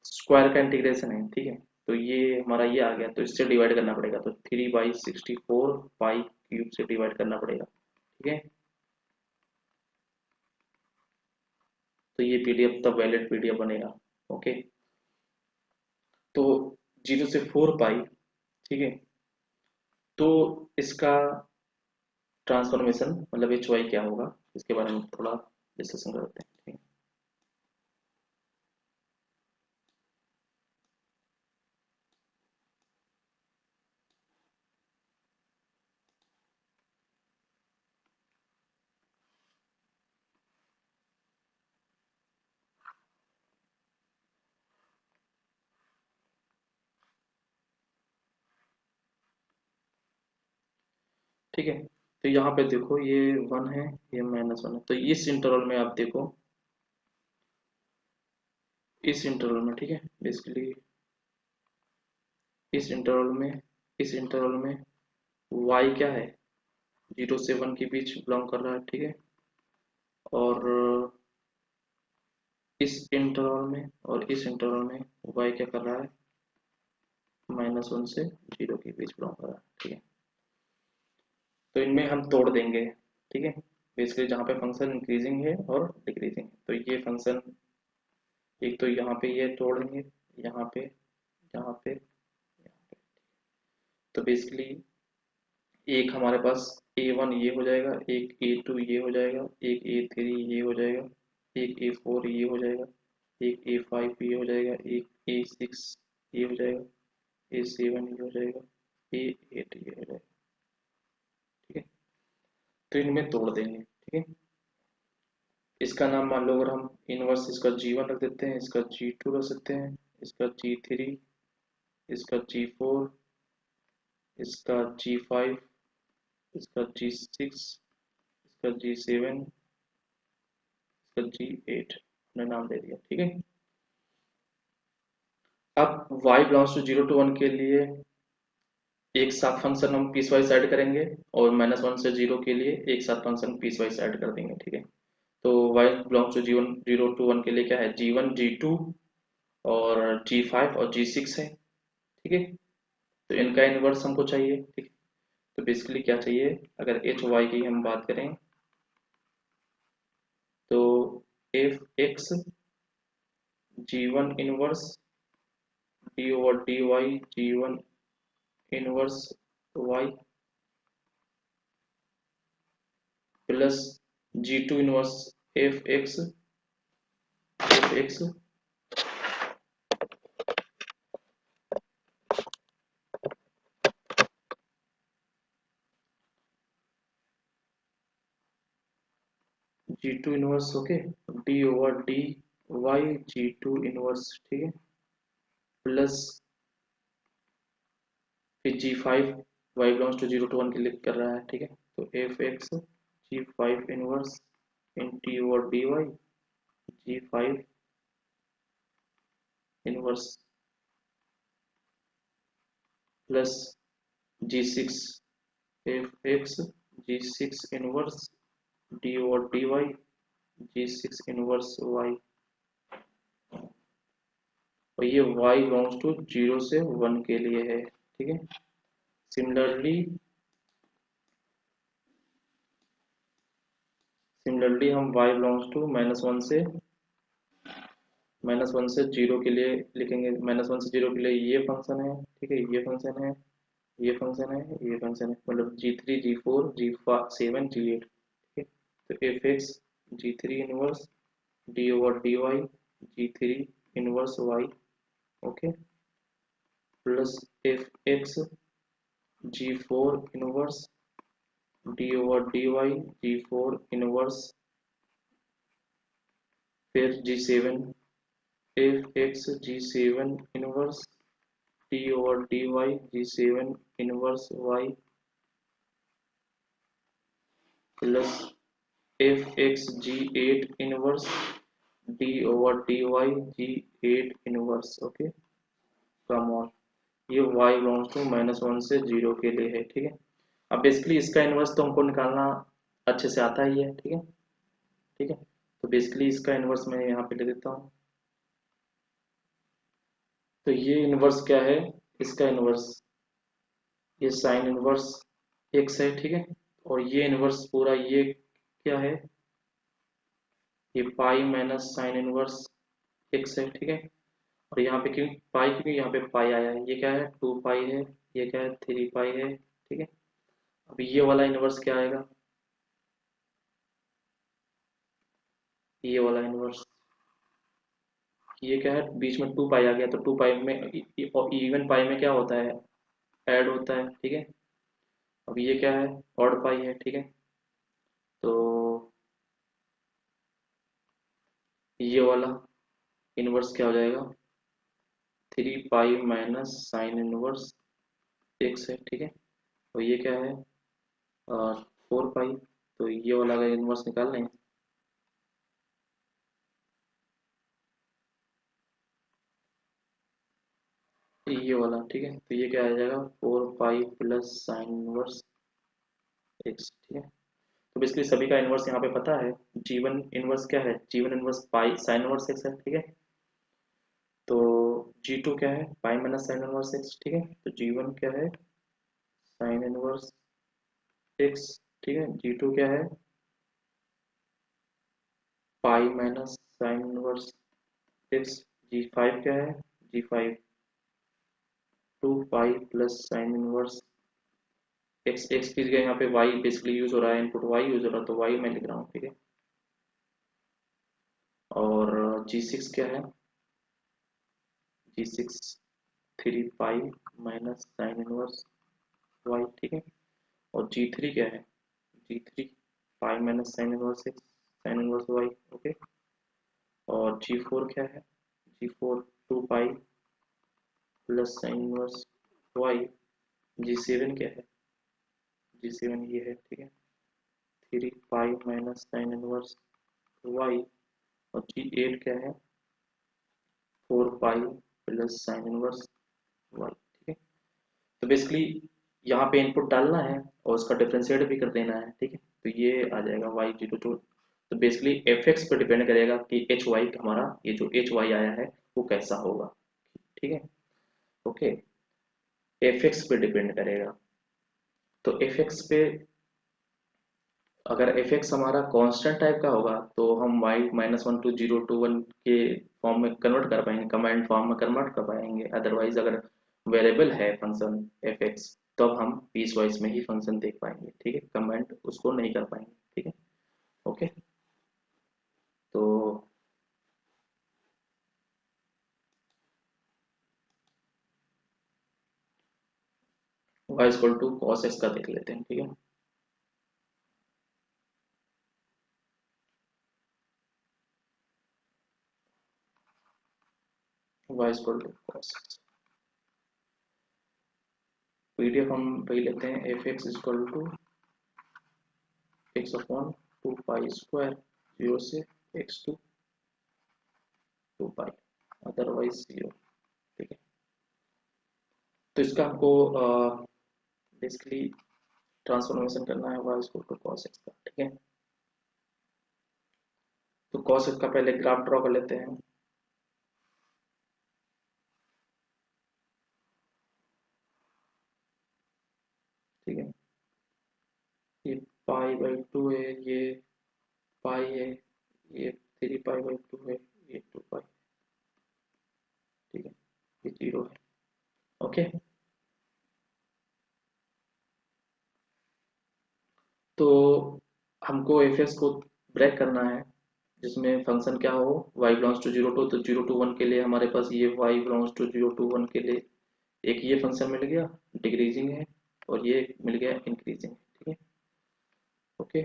स्क्वायर का इंटीग्रेशन है, ठीक है। तो ये हमारा ये आ गया, तो इससे डिवाइड करना पड़ेगा, तो 3/64 पाई क्यूब से डिवाइड करना पड़ेगा, ठीक है। तो ये पीडीएफ तब वैलिड पीडीएफ बनेगा, ओके। तो 0 से 4 पाई, ठीक है। तो इसका ट्रांसफॉर्मेशन मतलब एच वाई क्या होगा, इसके बारे में थोड़ा डिस्कशन करते हैं, ठीक है। ठीक है, तो यहाँ पे देखो ये 1 है, ये -1 है, तो इस इंटरवल में आप देखो, इस इंटरवल में, ठीक है, बेसिकली इस इंटरवल में, इस इंटरवल में y क्या है, 0 से 1 के बीच बिलोंग कर रहा है, ठीक है। और इस इंटरवल में और इस इंटरवल में y क्या कर रहा है, -1 से 0 के बीच बिलोंग कर रहा है, ठीक है। तो इनमें हम तोड़ देंगे, ठीक है, बेसिकली जहाँ पे फंक्शन इंक्रीजिंग है और डिक्रीजिंग है, तो ये फंक्शन एक तो यहाँ पे ये तोड़ेंगे, यहाँ पे, यहाँ पे, यहाँ पे। तो बेसिकली एक हमारे पास A1 ये हो जाएगा, एक A2 ये हो जाएगा, एक A3 ये हो जाएगा, एक A4 ये हो जाएगा, एक A5 ये हो जाएगा, एक A6 ये हो जाएगा, A7 ये हो जाएगा, A8 ये हो जाएगा, ठीक है। तो इनमें तोड़ देंगे, ठीक है। इसका नाम मान लो, अगर हम इनवर्स इसका G1 रख देते हैं, इसका G2 रख सकते हैं, इसका G3, इसका G4, इसका G5, इसका G6, इसका G7, इसका G8 हमने नाम दे दिया, ठीक है। अब y बिलोंग्स टू 0 to 1 के लिए एक साथ फंक्शन हम पीस वाइज ऐड करेंगे, और -1 से 0 के लिए एक साथ फंक्शन पीस वाइज ऐड कर देंगे, ठीक है। तो y belongs to G1 0 to 1 के लिए क्या है, G1 G2 और G5 और G6 है, ठीक है। तो इनका इनवर्स हमको चाहिए, ठीक है। तो बेसिकली क्या चाहिए, अगर एच वाई की हम बात करें, तो f x G1 inverse d over D y G1 inverse y plus G2 inverse f x G2 inverse, okay, d over D Y G2 inverse, ठीक है, प्लस फिर G5 y belongs to 0 to 1 के लिए कर रहा है, ठीक है। तो f x G5 inverse into over D y G5 inverse plus G6 f x G6 inverse d over D y G6 inverse y, और ये y बिलोंग्स टू 0 से 1 के लिए है, ठीक है। सिमिलरली हम y बिलोंग्स टू -1 से 0 के लिए लिखेंगे, -1 से 0 के लिए ये फंक्शन है, ठीक है, ये फंक्शन है, ये फंक्शन है, ये फंक्शन है, मतलब G3 G4 G7 G8, ठीक है। तो f x G3 inverse d over D Y G3 inverse y, okay, plus F x G4 inverse d over D Y G4 inverse, फिर G7 f x G7 inverse d over D y G7 inverse y, plus F x G8 inverse d over D y G8 inverse, okay, come on, ये y belongs to -1 से 0 के लिए है, ठीक है। अब basically इसका इनवर्स तो हमको निकालना अच्छे से आता ही है, ठीक है, ठीक है। तो बेसिकली इसका इनवर्स मैं यहाँ पे ले देता हूँ, तो ये इनवर्स क्या है, इसका इनवर्स ये साइन इनवर्स एक्स है, ठीक है। और ये इनवर्स पूरा ये क्या है, ये पाई माइनस साइन इनवर्स एक्स है, ठीक है। और यहाँ पे क्यों पाई, क्योंकि यहाँ पे पाई आया है, ये क्या है 2 पाई है, ये क्या है 3 पाई है, ठीक है। अब ये वाला इनवर्स क्या आएगा, ये वाला इनवर्स, ये क्या है बीच में 2 पाई आ गया, तो 2 पाई में इवन पाई में क्या होता है, ऐड होता है, ठीक है। अब ये क्या है, ऑड पाई है, ठीक है। तो ये वाला इनवर्स क्या हो जाएगा, 3 pi minus sine inverse x है, ठीक है। और ये क्या है, 4 पाई, तो ये वाला अगर इनवर्स निकाल लें, ये वाला, ठीक है, तो ये क्या आ जाएगा 4 pi plus sine inverse x, ठीक है। तो बेसिकली सभी का इनवर्स यहाँ पे पता है, जी1 इनवर्स क्या है, G1 inverse pi sine inverse x है, ठीक है। तो जी2 क्या है, pi minus sine inverse x, ठीक है। तो जी1 क्या है, साइन इनवर्स एक्स, ठीक है। जी2 क्या है, pi minus sine inverse x. जी5 क्या है, जी5 2 pi plus sine inverse x, x की जगह यहाँ पे वाई बेसिकली यूज हो रहा है, इनपुट वाई यूज हो रहा है, तो वाई मैं लिख रहा हूँ, ठीक है। और जी6 क्या है, जी6 3 pi minus sine inverse y, ठीक है। और जी3 क्या है, जी3 pi minus sine inverse x sine inverse y, okay. और जी4 क्या है, जी4 2 pi plus sine inverse y. जी7 क्या है, जी7 ये है, ठीक है, 3 pi minus sine inverse y. और जी8 क्या है, 4 pi plus sine inverse y, ठीक है। तो बेसिकली यहाँ पे इनपुट डालना है और उसका डिफरेंशिएट भी कर देना है, ठीक है। तो ये आ जाएगा y02। तो बेसिकली एफ एक्स पर डिपेंड करेगा कि एच वाई हमारा ये जो एच वाई आया है वो कैसा होगा, ठीक है, ओके। एफ एक्स पे डिपेंड करेगा, तो एफ एक्स पे अगर एफ एक्स हमारा कांस्टेंट टाइप का होगा तो हम y-1 to 0 to 1 के फॉर्म में कन्वर्ट कर पाएंगे, कमांड फॉर्म में कन्वर्ट कर पाएंगे। अदरवाइज अगर वेरिएबल है फंक्शन एफ एक्स, तब हम पीस वाइज में ही फंक्शन देख पाएंगे, ठीक है, कमेंट उसको नहीं कर पाएंगे, ठीक है, ओके। तो y equal to cos x का देख लेते हैं, ठीक है। y equal to cos x, PDF हम वही लेते हैं, f x equal to x upon 2 pi square 0 से एक्स टू 2 पाई, अदरवाइज 0, ठीक है। तो इसका हमको बेसिकली ट्रांसफॉर्मेशन करना है y equal to cos x का, ठीक है। तो कॉस एक्स का पहले ग्राफ ड्रॉ कर लेते हैं, ठीक है। ये पाई/2 है, ये पाई है, ये 3 पाई/2 है, ये 2 पाई, ठीक है, ये 0 है, ओके। तो हमको एफ एस को ब्रेक करना है, जिसमें फंक्शन क्या हो, y बिलोंग्स टू 0 टू, तो 0 to 1 के लिए हमारे पास ये y बिलोंग्स टू 0 to 1 के लिए एक ये फंक्शन मिल गया, डिक्रीजिंग है, और ये मिल गया इंक्रीजिंग, ठीक है, ओके।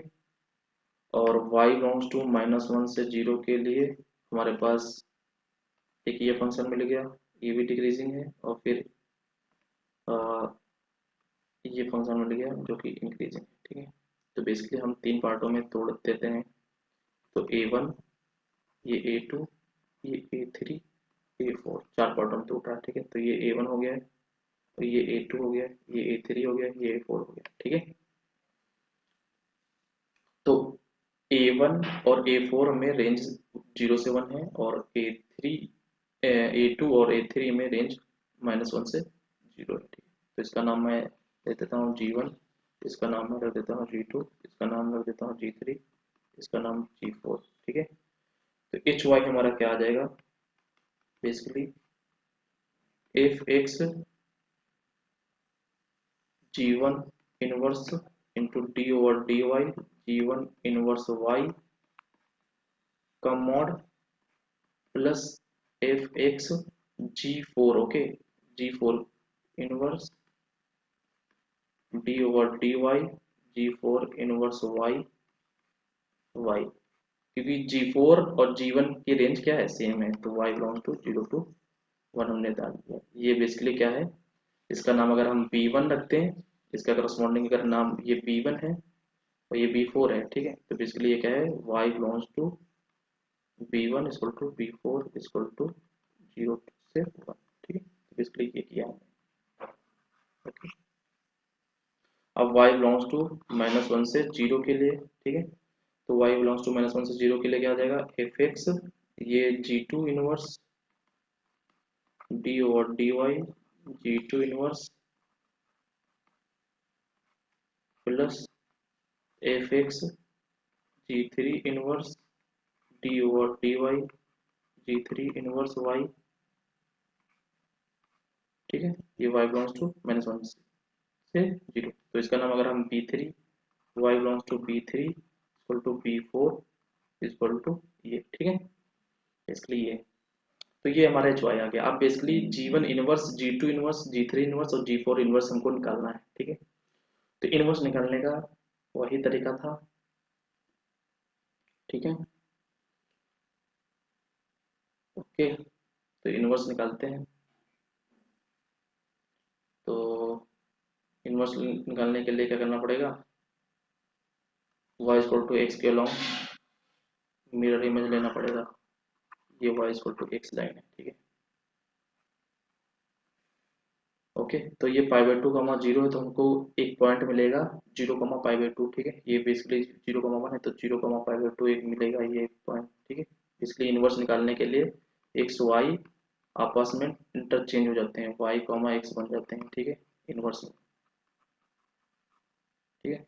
और y बिलोंग्स टू -1 से 0 के लिए हमारे पास एक ये फंक्शन मिल गया, ये भी डिक्रीजिंग है, और फिर आ, ये फंक्शन मिल गया जो कि इंक्रीजिंग है, ठीक है। तो बेसिकली हम तीन पार्टों में तोड़ देते हैं, तो a1, ये a2, ये a3, a4, चार पार्टों में टूटा, ठीक है। तो ये a1 हो गया है, और ये a2 हो गया, ये a3 हो गया, ये a4 हो गया, ठीक है। तो a1 और a4 में रेंज 0 से 1 है, और a3 a2 और a3 में रेंज -1 से 0 है, ठीक है। तो इसका नाम मैं दे देता हूँ g1, इसका नाम मैं रख देता हूँ g2, इसका नाम रख देता हूँ g3, इसका नाम g4, ठीक है। तो एच वाई हमारा क्या आ जाएगा, basically f x g1 inverse into D over D y g1 inverse y का mod plus F x g4, okay, g4 inverse d over D Y g4 inverse y क्योंकि g4 और g1 की range क्या है, same है, तो y belongs to 0 to 1 हमने डाल दिया। ये बेसिकली क्या है, इसका नाम अगर हम b1 रखते हैं, इसका करस्पॉन्डिंग अगर नाम ये b1 है, और ये B4 है, ठीक है। तो बेसिकली ये क्या है, y belongs to B1 equal to B4 equal to 0 से 1, ठीक है। तो बेसिकली ये किया हमने, ओके। अब y बिलोंग्स टू -1 से 0 के लिए, ठीक है। तो y बिलोंग्स टू -1 से 0 के लिए क्या आ जाएगा, fx, ये G2 inverse d over dy, G2 inverse plus fx G3 inverse d over dy, G3 inverse y, ठीक है। ये y बिलोंग्स टू -1 से 0। तो इसका नाम अगर हम B3, y belongs to B3 equal to B4 equal to ये, ठीक है। इसलिए ये, तो ये हमारा एच वाई आ गया। अब basically G1 inverse, G2 inverse, G3 inverse और G4 इनवर्स हमको निकालना है, ठीक है। तो इनवर्स निकालने का वही तरीका था, ठीक है, ओके। तो इनवर्स निकालते हैं। तो इनवर्स निकालने के लिए क्या करना पड़ेगा, y इक्वल टू एक्स के अलॉन्ग मिरर इमेज लेना पड़ेगा। ये y equal to x line है, ठीक है, ओके। तो ये पाई/2 कमा 0 है, तो हमको एक पॉइंट मिलेगा 0 कमा पाई/2, ठीक है। ये बेसिकली 0 कमा 1 है, तो 0 कमा पाई/2 एक मिलेगा, ये एक पॉइंट, ठीक है। इसलिए इनवर्स निकालने के लिए एक्स वाई आपस में इंटरचेंज हो जाते हैं, y कॉमा एक्स बन जाते हैं, ठीक है, इनवर्स में, ठीक है।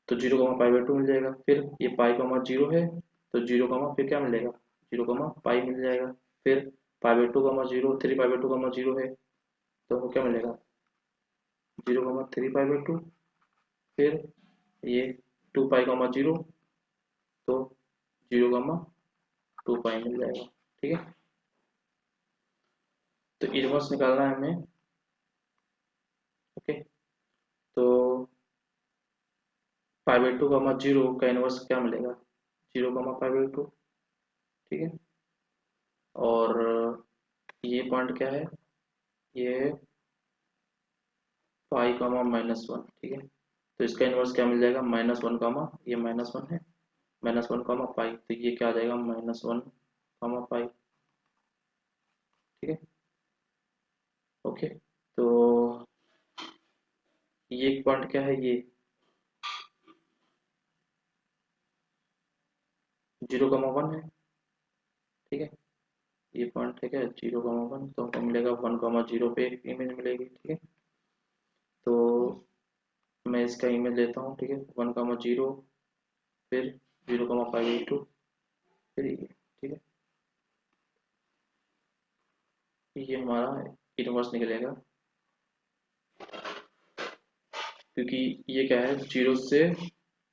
तो 0 कमा पाई/2 मिल जाएगा। फिर ये पाई कमा 0 है, तो 0 कमा फिर क्या मिलेगा, 0 कमा पाई मिल जाएगा। फिर पाई/2 कमा 0, 3 पाई/2 कमा 0 है, तो हमको क्या मिलेगा, 0 कमा 3 पाई/2। फिर ये 2 पाई कमा 0, तो 0 कमा 2 पाई मिल जाएगा, ठीक है। तो इनवर्स निकालना है हमें, ओके। तो पाई/2 कमा 0 का इनवर्स क्या मिलेगा, 0 कमा पाई/2, ठीक है। और ये पॉइंट क्या है, ये पाई कमा -1, ठीक है। तो इसका इनवर्स क्या मिल जाएगा, -1 कमा, ये -1 है, -1 कमा पाई, तो ये क्या आ जाएगा, -1 कमा पाई, ठीक है, ओके। तो ये पॉइंट क्या है, ये 0,1 है, ठीक है। ये पॉइंट है क्या, 0,1, तो हमको मिलेगा 1,0 पे एक इमेज मिलेगी, ठीक है। तो मैं इसका इमेज लेता हूँ, ठीक है, 1,0, फिर 0,5/2, फिर ये, ठीक है। ये हमारा इनवर्स निकलेगा, क्योंकि ये क्या है, 0 से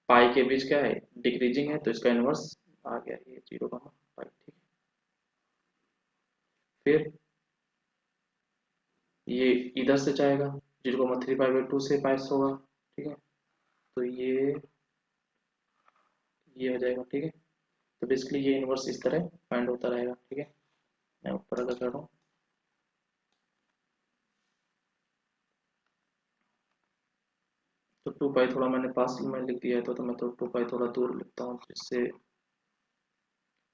पाई के बीच क्या है, डिक्रीजिंग है, तो इसका इनवर्स आ गया ये 0,5, ठीक है। फिर ये इधर से जाएगा, 0,3 पाई/2 से पास होगा, ठीक है। तो ये हो जाएगा, ठीक है। तो बेसिकली ये इनवर्स इस तरह फाइंड होता रहेगा, ठीक है। मैं ऊपर अगर कर रहा हूँ, तो 2 पाई थोड़ा मैंने पास में लिख दिया है, तो मैं तो 2 पाई थोड़ा दूर लिखता हूँ, जिससे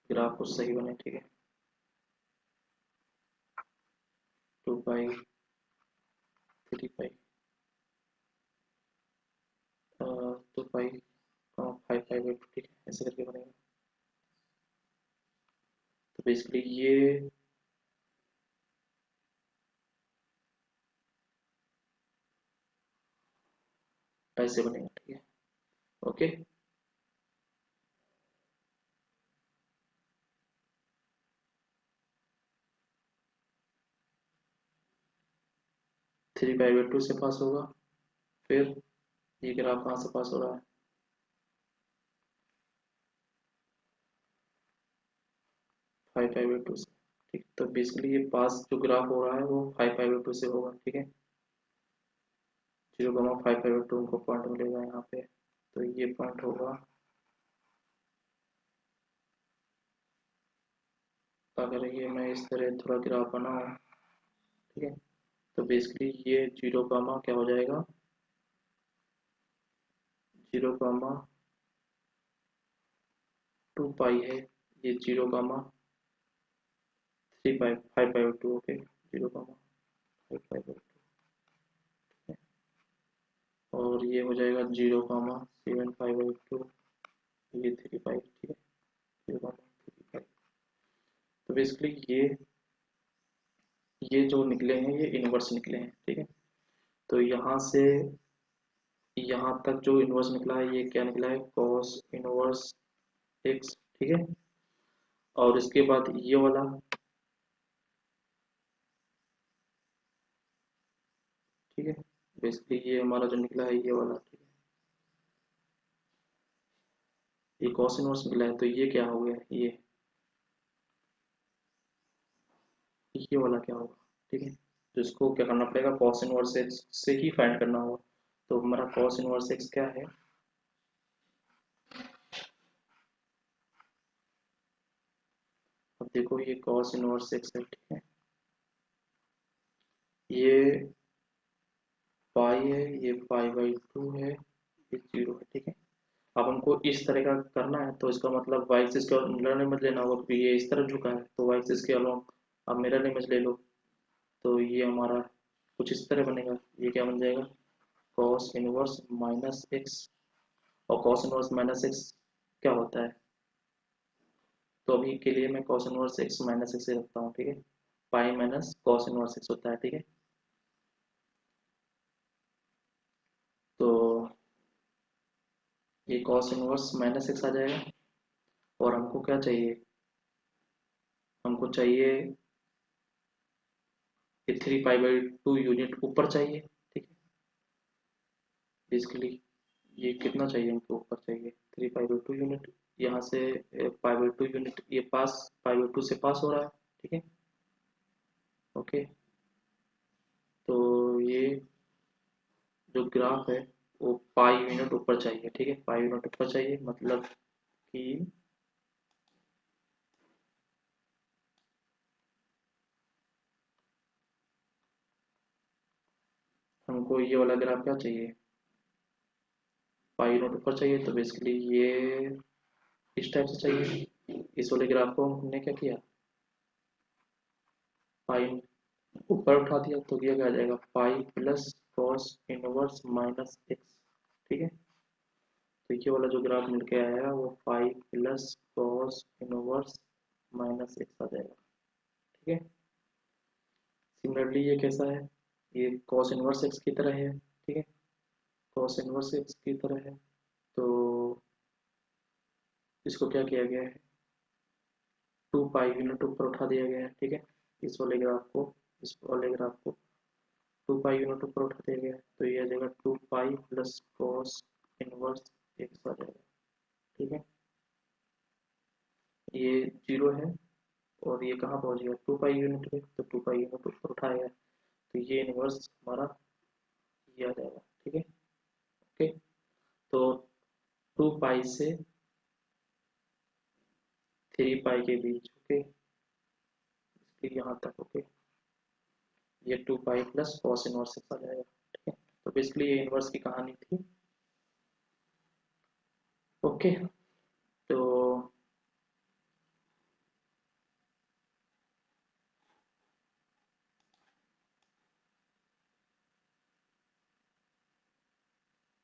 ग्राफ कुछ सही बने, ठीक है। 2 पाई, 3 पाई, 2 पाई, 5 पाई/2, ठीक है, ऐसे करके बनेगा। तो बेसिकली ये ऐसे बनेगा, ठीक है, ओके। 3 पाई/2 से पास होगा। फिर ये ग्राफ कहाँ से पास हो रहा है, 5 पाई/2 से, ठीक। तो बेसिकली ये पास जो ग्राफ हो रहा है वो 5 पाई/2 से होगा, ठीक है। 0,5 पाई/2 को पॉइंट मिलेगा यहाँ पे, तो ये पॉइंट होगा, अगर ये मैं इस तरह थोड़ा ग्राफ बनाऊँ, ठीक है। तो बेसिकली ये 0, क्या हो जाएगा, 0,2 पाई है, ये 0,3 पाई 5/2, ओके, 0,5/2, और ये हो जाएगा 0,7 पाई/2, ये 3 पाई, ठीक है, 0,3 पाई। तो बेसिकली ये जो निकले हैं ये इनवर्स निकले हैं, ठीक है। तो यहाँ से यहाँ तक जो इनवर्स निकला है ये क्या निकला है, कॉस इनवर्स एक्स, ठीक है। और इसके बाद ये वाला, ठीक है, बेसिकली ये हमारा जो निकला है ये वाला, ठीक है, ये कॉस इनवर्स निकला है। तो ये क्या हो गया, ये वाला क्या होगा, ठीक है। तो इसको क्या करना पड़ेगा, कॉस इनवर्स एक्स से ही फाइंड करना होगा। तो हमारा कॉस इनवर्स एक्स क्या है, अब देखो ये कॉस इनवर्स एक्स है, ठीक है, ये पाई है, ये पाई/2 है, ये 0 है, ठीक है। अब हमको इस तरह का करना है, तो इसका मतलब वाई एक्सिस के मिरर इमेज लेना होगा, क्योंकि ये इस तरफ झुका है, तो वाई एक्सिस के अलोंग अब मिरर इमेज ले लो। तो ये हमारा कुछ इस तरह बनेगा, ये क्या बन जाएगा, कॉस इनवर्स माइनस एक्स। और कॉस इनवर्स माइनस एक्स क्या होता है, तो अभी के लिए मैं cos inverse x minus x रखता हूँ, ठीक है, pi minus cos inverse x होता है, ठीक है। तो ये कॉस इनवर्स माइनस एक्स आ जाएगा, और हमको क्या चाहिए, हमको चाहिए ये 3 पाई/2 यूनिट ऊपर चाहिए, ठीक है। बेसिकली ये कितना चाहिए हमको, ऊपर चाहिए 3 पाई/2 यूनिट, यहाँ से पाई/2 यूनिट ये पाई/2 से पास हो रहा है, ठीक है, ओके। तो ये जो ग्राफ है वो पाई यूनिट ऊपर चाहिए, ठीक है, पाई यूनिट ऊपर चाहिए, मतलब कि हमको ये वाला ग्राफ क्या चाहिए, पाई यूनिट ऊपर चाहिए। तो बेसिकली ये इस टाइप से चाहिए, इस वाले ग्राफ को हमने क्या किया, पाई ऊपर उठा दिया, तो ये क्या आ जाएगा, पाई plus cos inverse minus x, ठीक है। तो ये वाला जो ग्राफ मिल के आया वो pi plus cos inverse minus x आ जाएगा, ठीक है। सिमिलरली ये कैसा है, ये कॉस इनवर्स एक्स की तरह है, ठीक है, कॉस इनवर्स एक्स की तरह है। तो इसको क्या किया गया है, 2 पाई यूनिट ऊपर उठा दिया गया है, ठीक है, इस वाले ग्राफ को, इस वाले ग्राफ को 2 पाई यूनिट ऊपर उठा दिया गया है। तो ये आ जाएगा 2 pi plus cos inverse x आ जाएगा, ठीक है। ये 0 है, और ये कहाँ पहुंच गया, 2 पाई यूनिट पे, तो 2 पाई यूनिट ऊपर उठाया, तो ये इनवर्स हमारा ये आ जाएगा, ठीक है, ओके। तो 2 पाई से 3 पाई के बीच, ओके, फिर यहाँ तक, ओके, ये 2 pi plus cos inverse x आ जाएगा, ठीक है। तो बेसिकली ये इनवर्स की कहानी थी, ओके। तो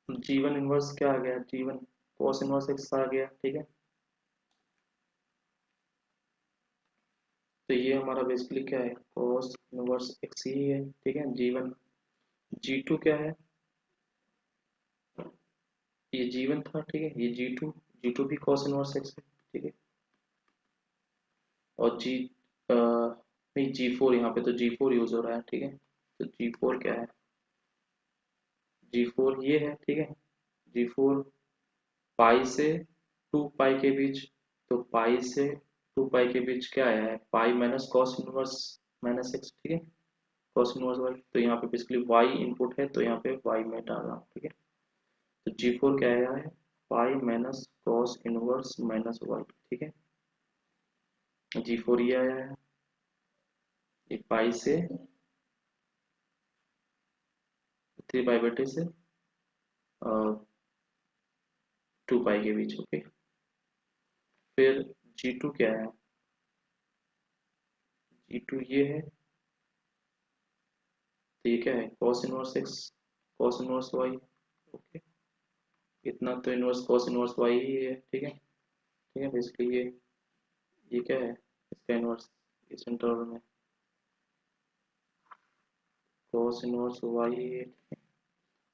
जीवन इनवर्स क्या आ गया, जीवन कॉस इनवर्स एक्स आ गया, ठीक है। तो ये हमारा बेसिकली क्या है, कॉस इनवर्स एक्स ही है, ठीक है, जीवन। G2 क्या है, ये जीवन था, ठीक है, ये G2 भी कॉस इनवर्स एक्स है, ठीक है। और नहीं, G4 यहाँ पे तो G4 यूज हो रहा है, ठीक है। तो G4 क्या है, G4 ये है, ठीक है, G4 पाई से 2 पाई के बीच, तो पाई से 2 पाई के बीच क्या आया है, pi minus cos inverse minus x, ठीक है, कॉस इनवर्स वाई। तो यहाँ पे बेसिकली वाई इनपुट है, तो यहाँ पे वाई मैं डाल रहा हूँ, ठीक है। तो G4 क्या आया है, pi minus cos inverse minus y, ठीक है। G4 ये आया है, ये पाई से 3 पाई बटे से 2 पाई के बीच। ओके, फिर G2 क्या है? G2 ये है, तो ये क्या है? cos inverse x cos inverse y। Okay, इतना तो इनवर्स cos इनवर्स y ही है। ठीक है, ठीक है, बेसिकली ये क्या है? इसका इनवर्स इस इंटरवल में cos इनवर्स y ही है।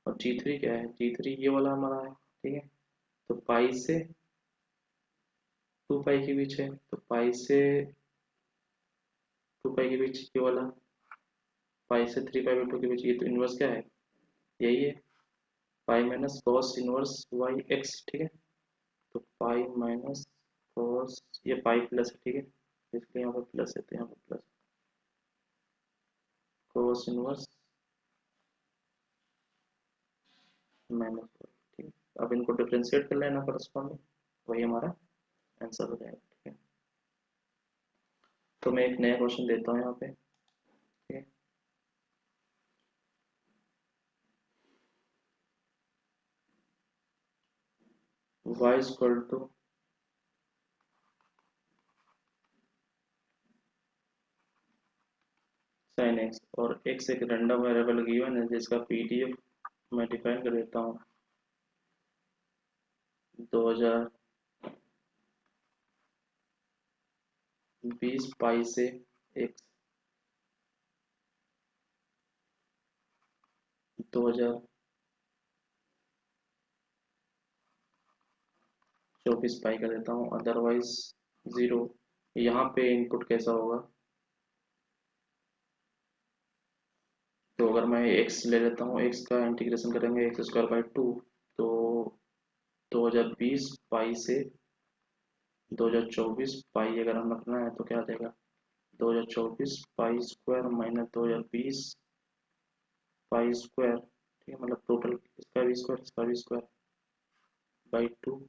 और G3 क्या है? G3 ये वाला हमारा है। ठीक है, तो पाई से 2 पाई के बीच है, तो पाई से 2 पाई के बीच ये वाला, पाई से 3 पाई/2 के बीच, ये तो इनवर्स क्या है? यही है, pi minus cos inverse y x. ठीक है, तो पाई माइनस कॉस, ये पाई प्लस है। ठीक है, इसलिए यहाँ पर प्लस है, तो यहाँ पर प्लस कॉस इनवर्स माइनस। ठीक है, अब इनको डिफ्रेंशिएट कर लेना करस्पॉन्डिंग, वही हमारा आंसर हो जाएगा। ठीक है, तो मैं एक नया क्वेश्चन देता हूँ यहाँ पे। ठीक है, y equal to sine x, और x एक रैंडम वेरिएबल गिवन है जिसका पीडीएफ मैं डिफाइन कर देता हूँ। 2020 पाई से x, 2024 पाई कर देता हूँ, अदरवाइज 0। यहाँ पे इनपुट कैसा होगा? तो अगर मैं x ले लेता हूँ, x का इंटीग्रेशन करेंगे x² बाई 2, तो 2020 पाई से 2024 पाई अगर हम रखना है तो क्या आ जाएगा? 2024 पाई स्क्वायर माइनस 2020 पाई स्क्वायर। ठीक है, मतलब टोटल इसका भी स्क्वायर बाई 2।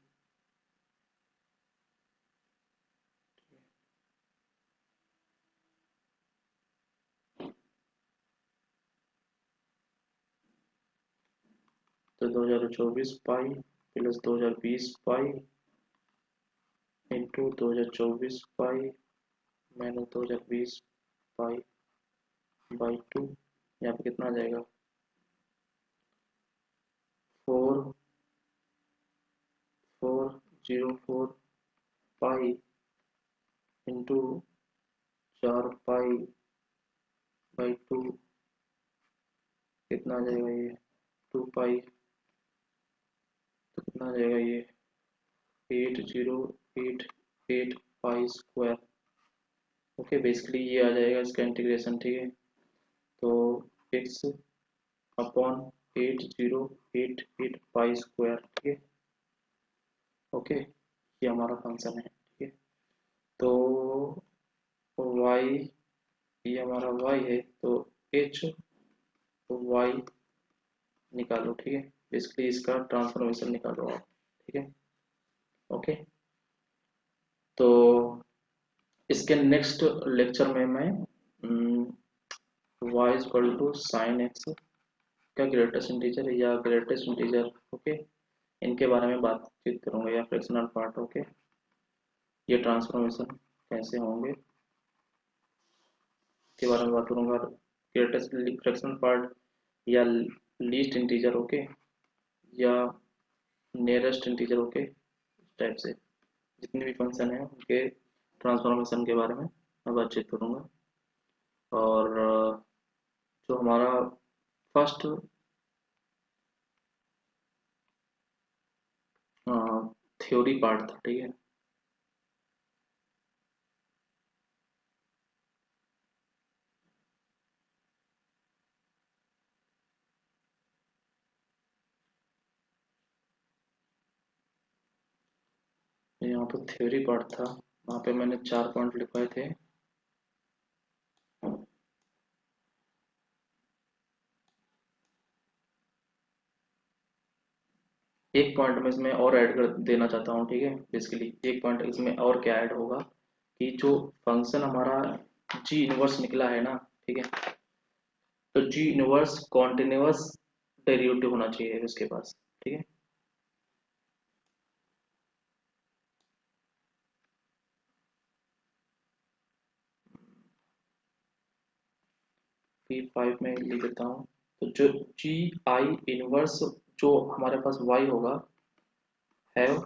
तो 2024 pi plus 2020 pi into 2024 pi minus 2020 pi by 2। यहाँ पे कितना आ जाएगा? 4404 पाई इंटू 4 पाई/2, कितना आ जाएगा ये? 2 पाई, तो कितना आ जाएगा ये? 8088 पाई स्क्वायर। ओके, बेसिकली ये आ जाएगा इसका इंटीग्रेशन। ठीक है, तो x/8088 पाई स्क्वायर। ठीक है, ओके, ये हमारा फंक्शन है। ठीक है, तो y, ये हमारा y है, तो h y निकालो। ठीक है, बेसिकली इसका ट्रांसफॉर्मेशन निकालो आप। ठीक है, ओके, तो इसके नेक्स्ट लेक्चर में मैं y equal to sine x का ग्रेटेस्ट इंटीजर या ग्रेटेस्ट इंटीजर, ओके, इनके बारे में बातचीत करूंगा, या फ्रैक्शनल पार्ट। ओके, ये ट्रांसफॉर्मेशन कैसे होंगे के बारे में बात करूंगा, ग्रेटेस्ट फ्रैक्शनल पार्ट या लीस्ट इंटीजर। ओके, या नियरेस्ट इंटीजर। ओके, इस टाइप से जितने भी फंक्शन है उनके ट्रांसफॉर्मेशन के बारे में मैं बातचीत करूंगा। और जो हमारा फर्स्ट थ्योरी पार्ट था, ठीक है, यहाँ पर थ्योरी पार्ट था, वहाँ पे मैंने 4 पॉइंट लिखवाए थे। एक पॉइंट में इसमें और ऐड कर देना चाहता हूँ। ठीक है, बेसिकली एक पॉइंट इसमें और क्या ऐड होगा कि जो फंक्शन हमारा जी इनवर्स निकला है ना, ठीक है, तो जी इनवर्स कॉन्टिन्यूअस डेरिवेटिव होना चाहिए उसके पास। ठीक है, P5 में लिख देता हूँ। तो जो जी आई इनवर्स जो हमारे पास y होगा, हैव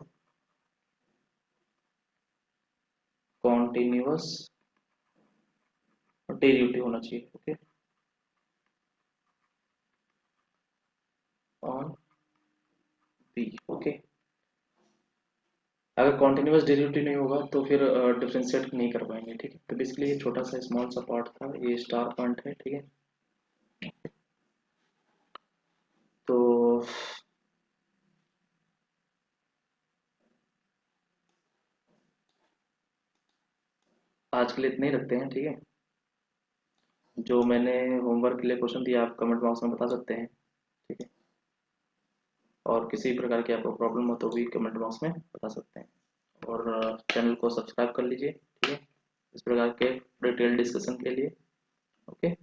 कॉन्टिन्यूअस डेरिवेटिव होना चाहिए। Okay, on B. ओके, अगर कॉन्टिन्यूअस डेरिवेटिव नहीं होगा तो फिर डिफरेंशिएट नहीं कर पाएंगे। ठीक है, तो बेसिकली ये छोटा सा स्मॉल सा पार्ट था, ये स्टार पॉइंट है। ठीक है, तो आज के लिए इतने ही रखते हैं। ठीक है, जो मैंने होमवर्क के लिए क्वेश्चन दिया आप कमेंट बॉक्स में बता सकते हैं। ठीक है, और किसी प्रकार की आपको प्रॉब्लम हो तो भी कमेंट बॉक्स में बता सकते हैं। और चैनल को सब्सक्राइब कर लीजिए। ठीक है, इस प्रकार के डिटेल डिस्कशन के लिए। ओके।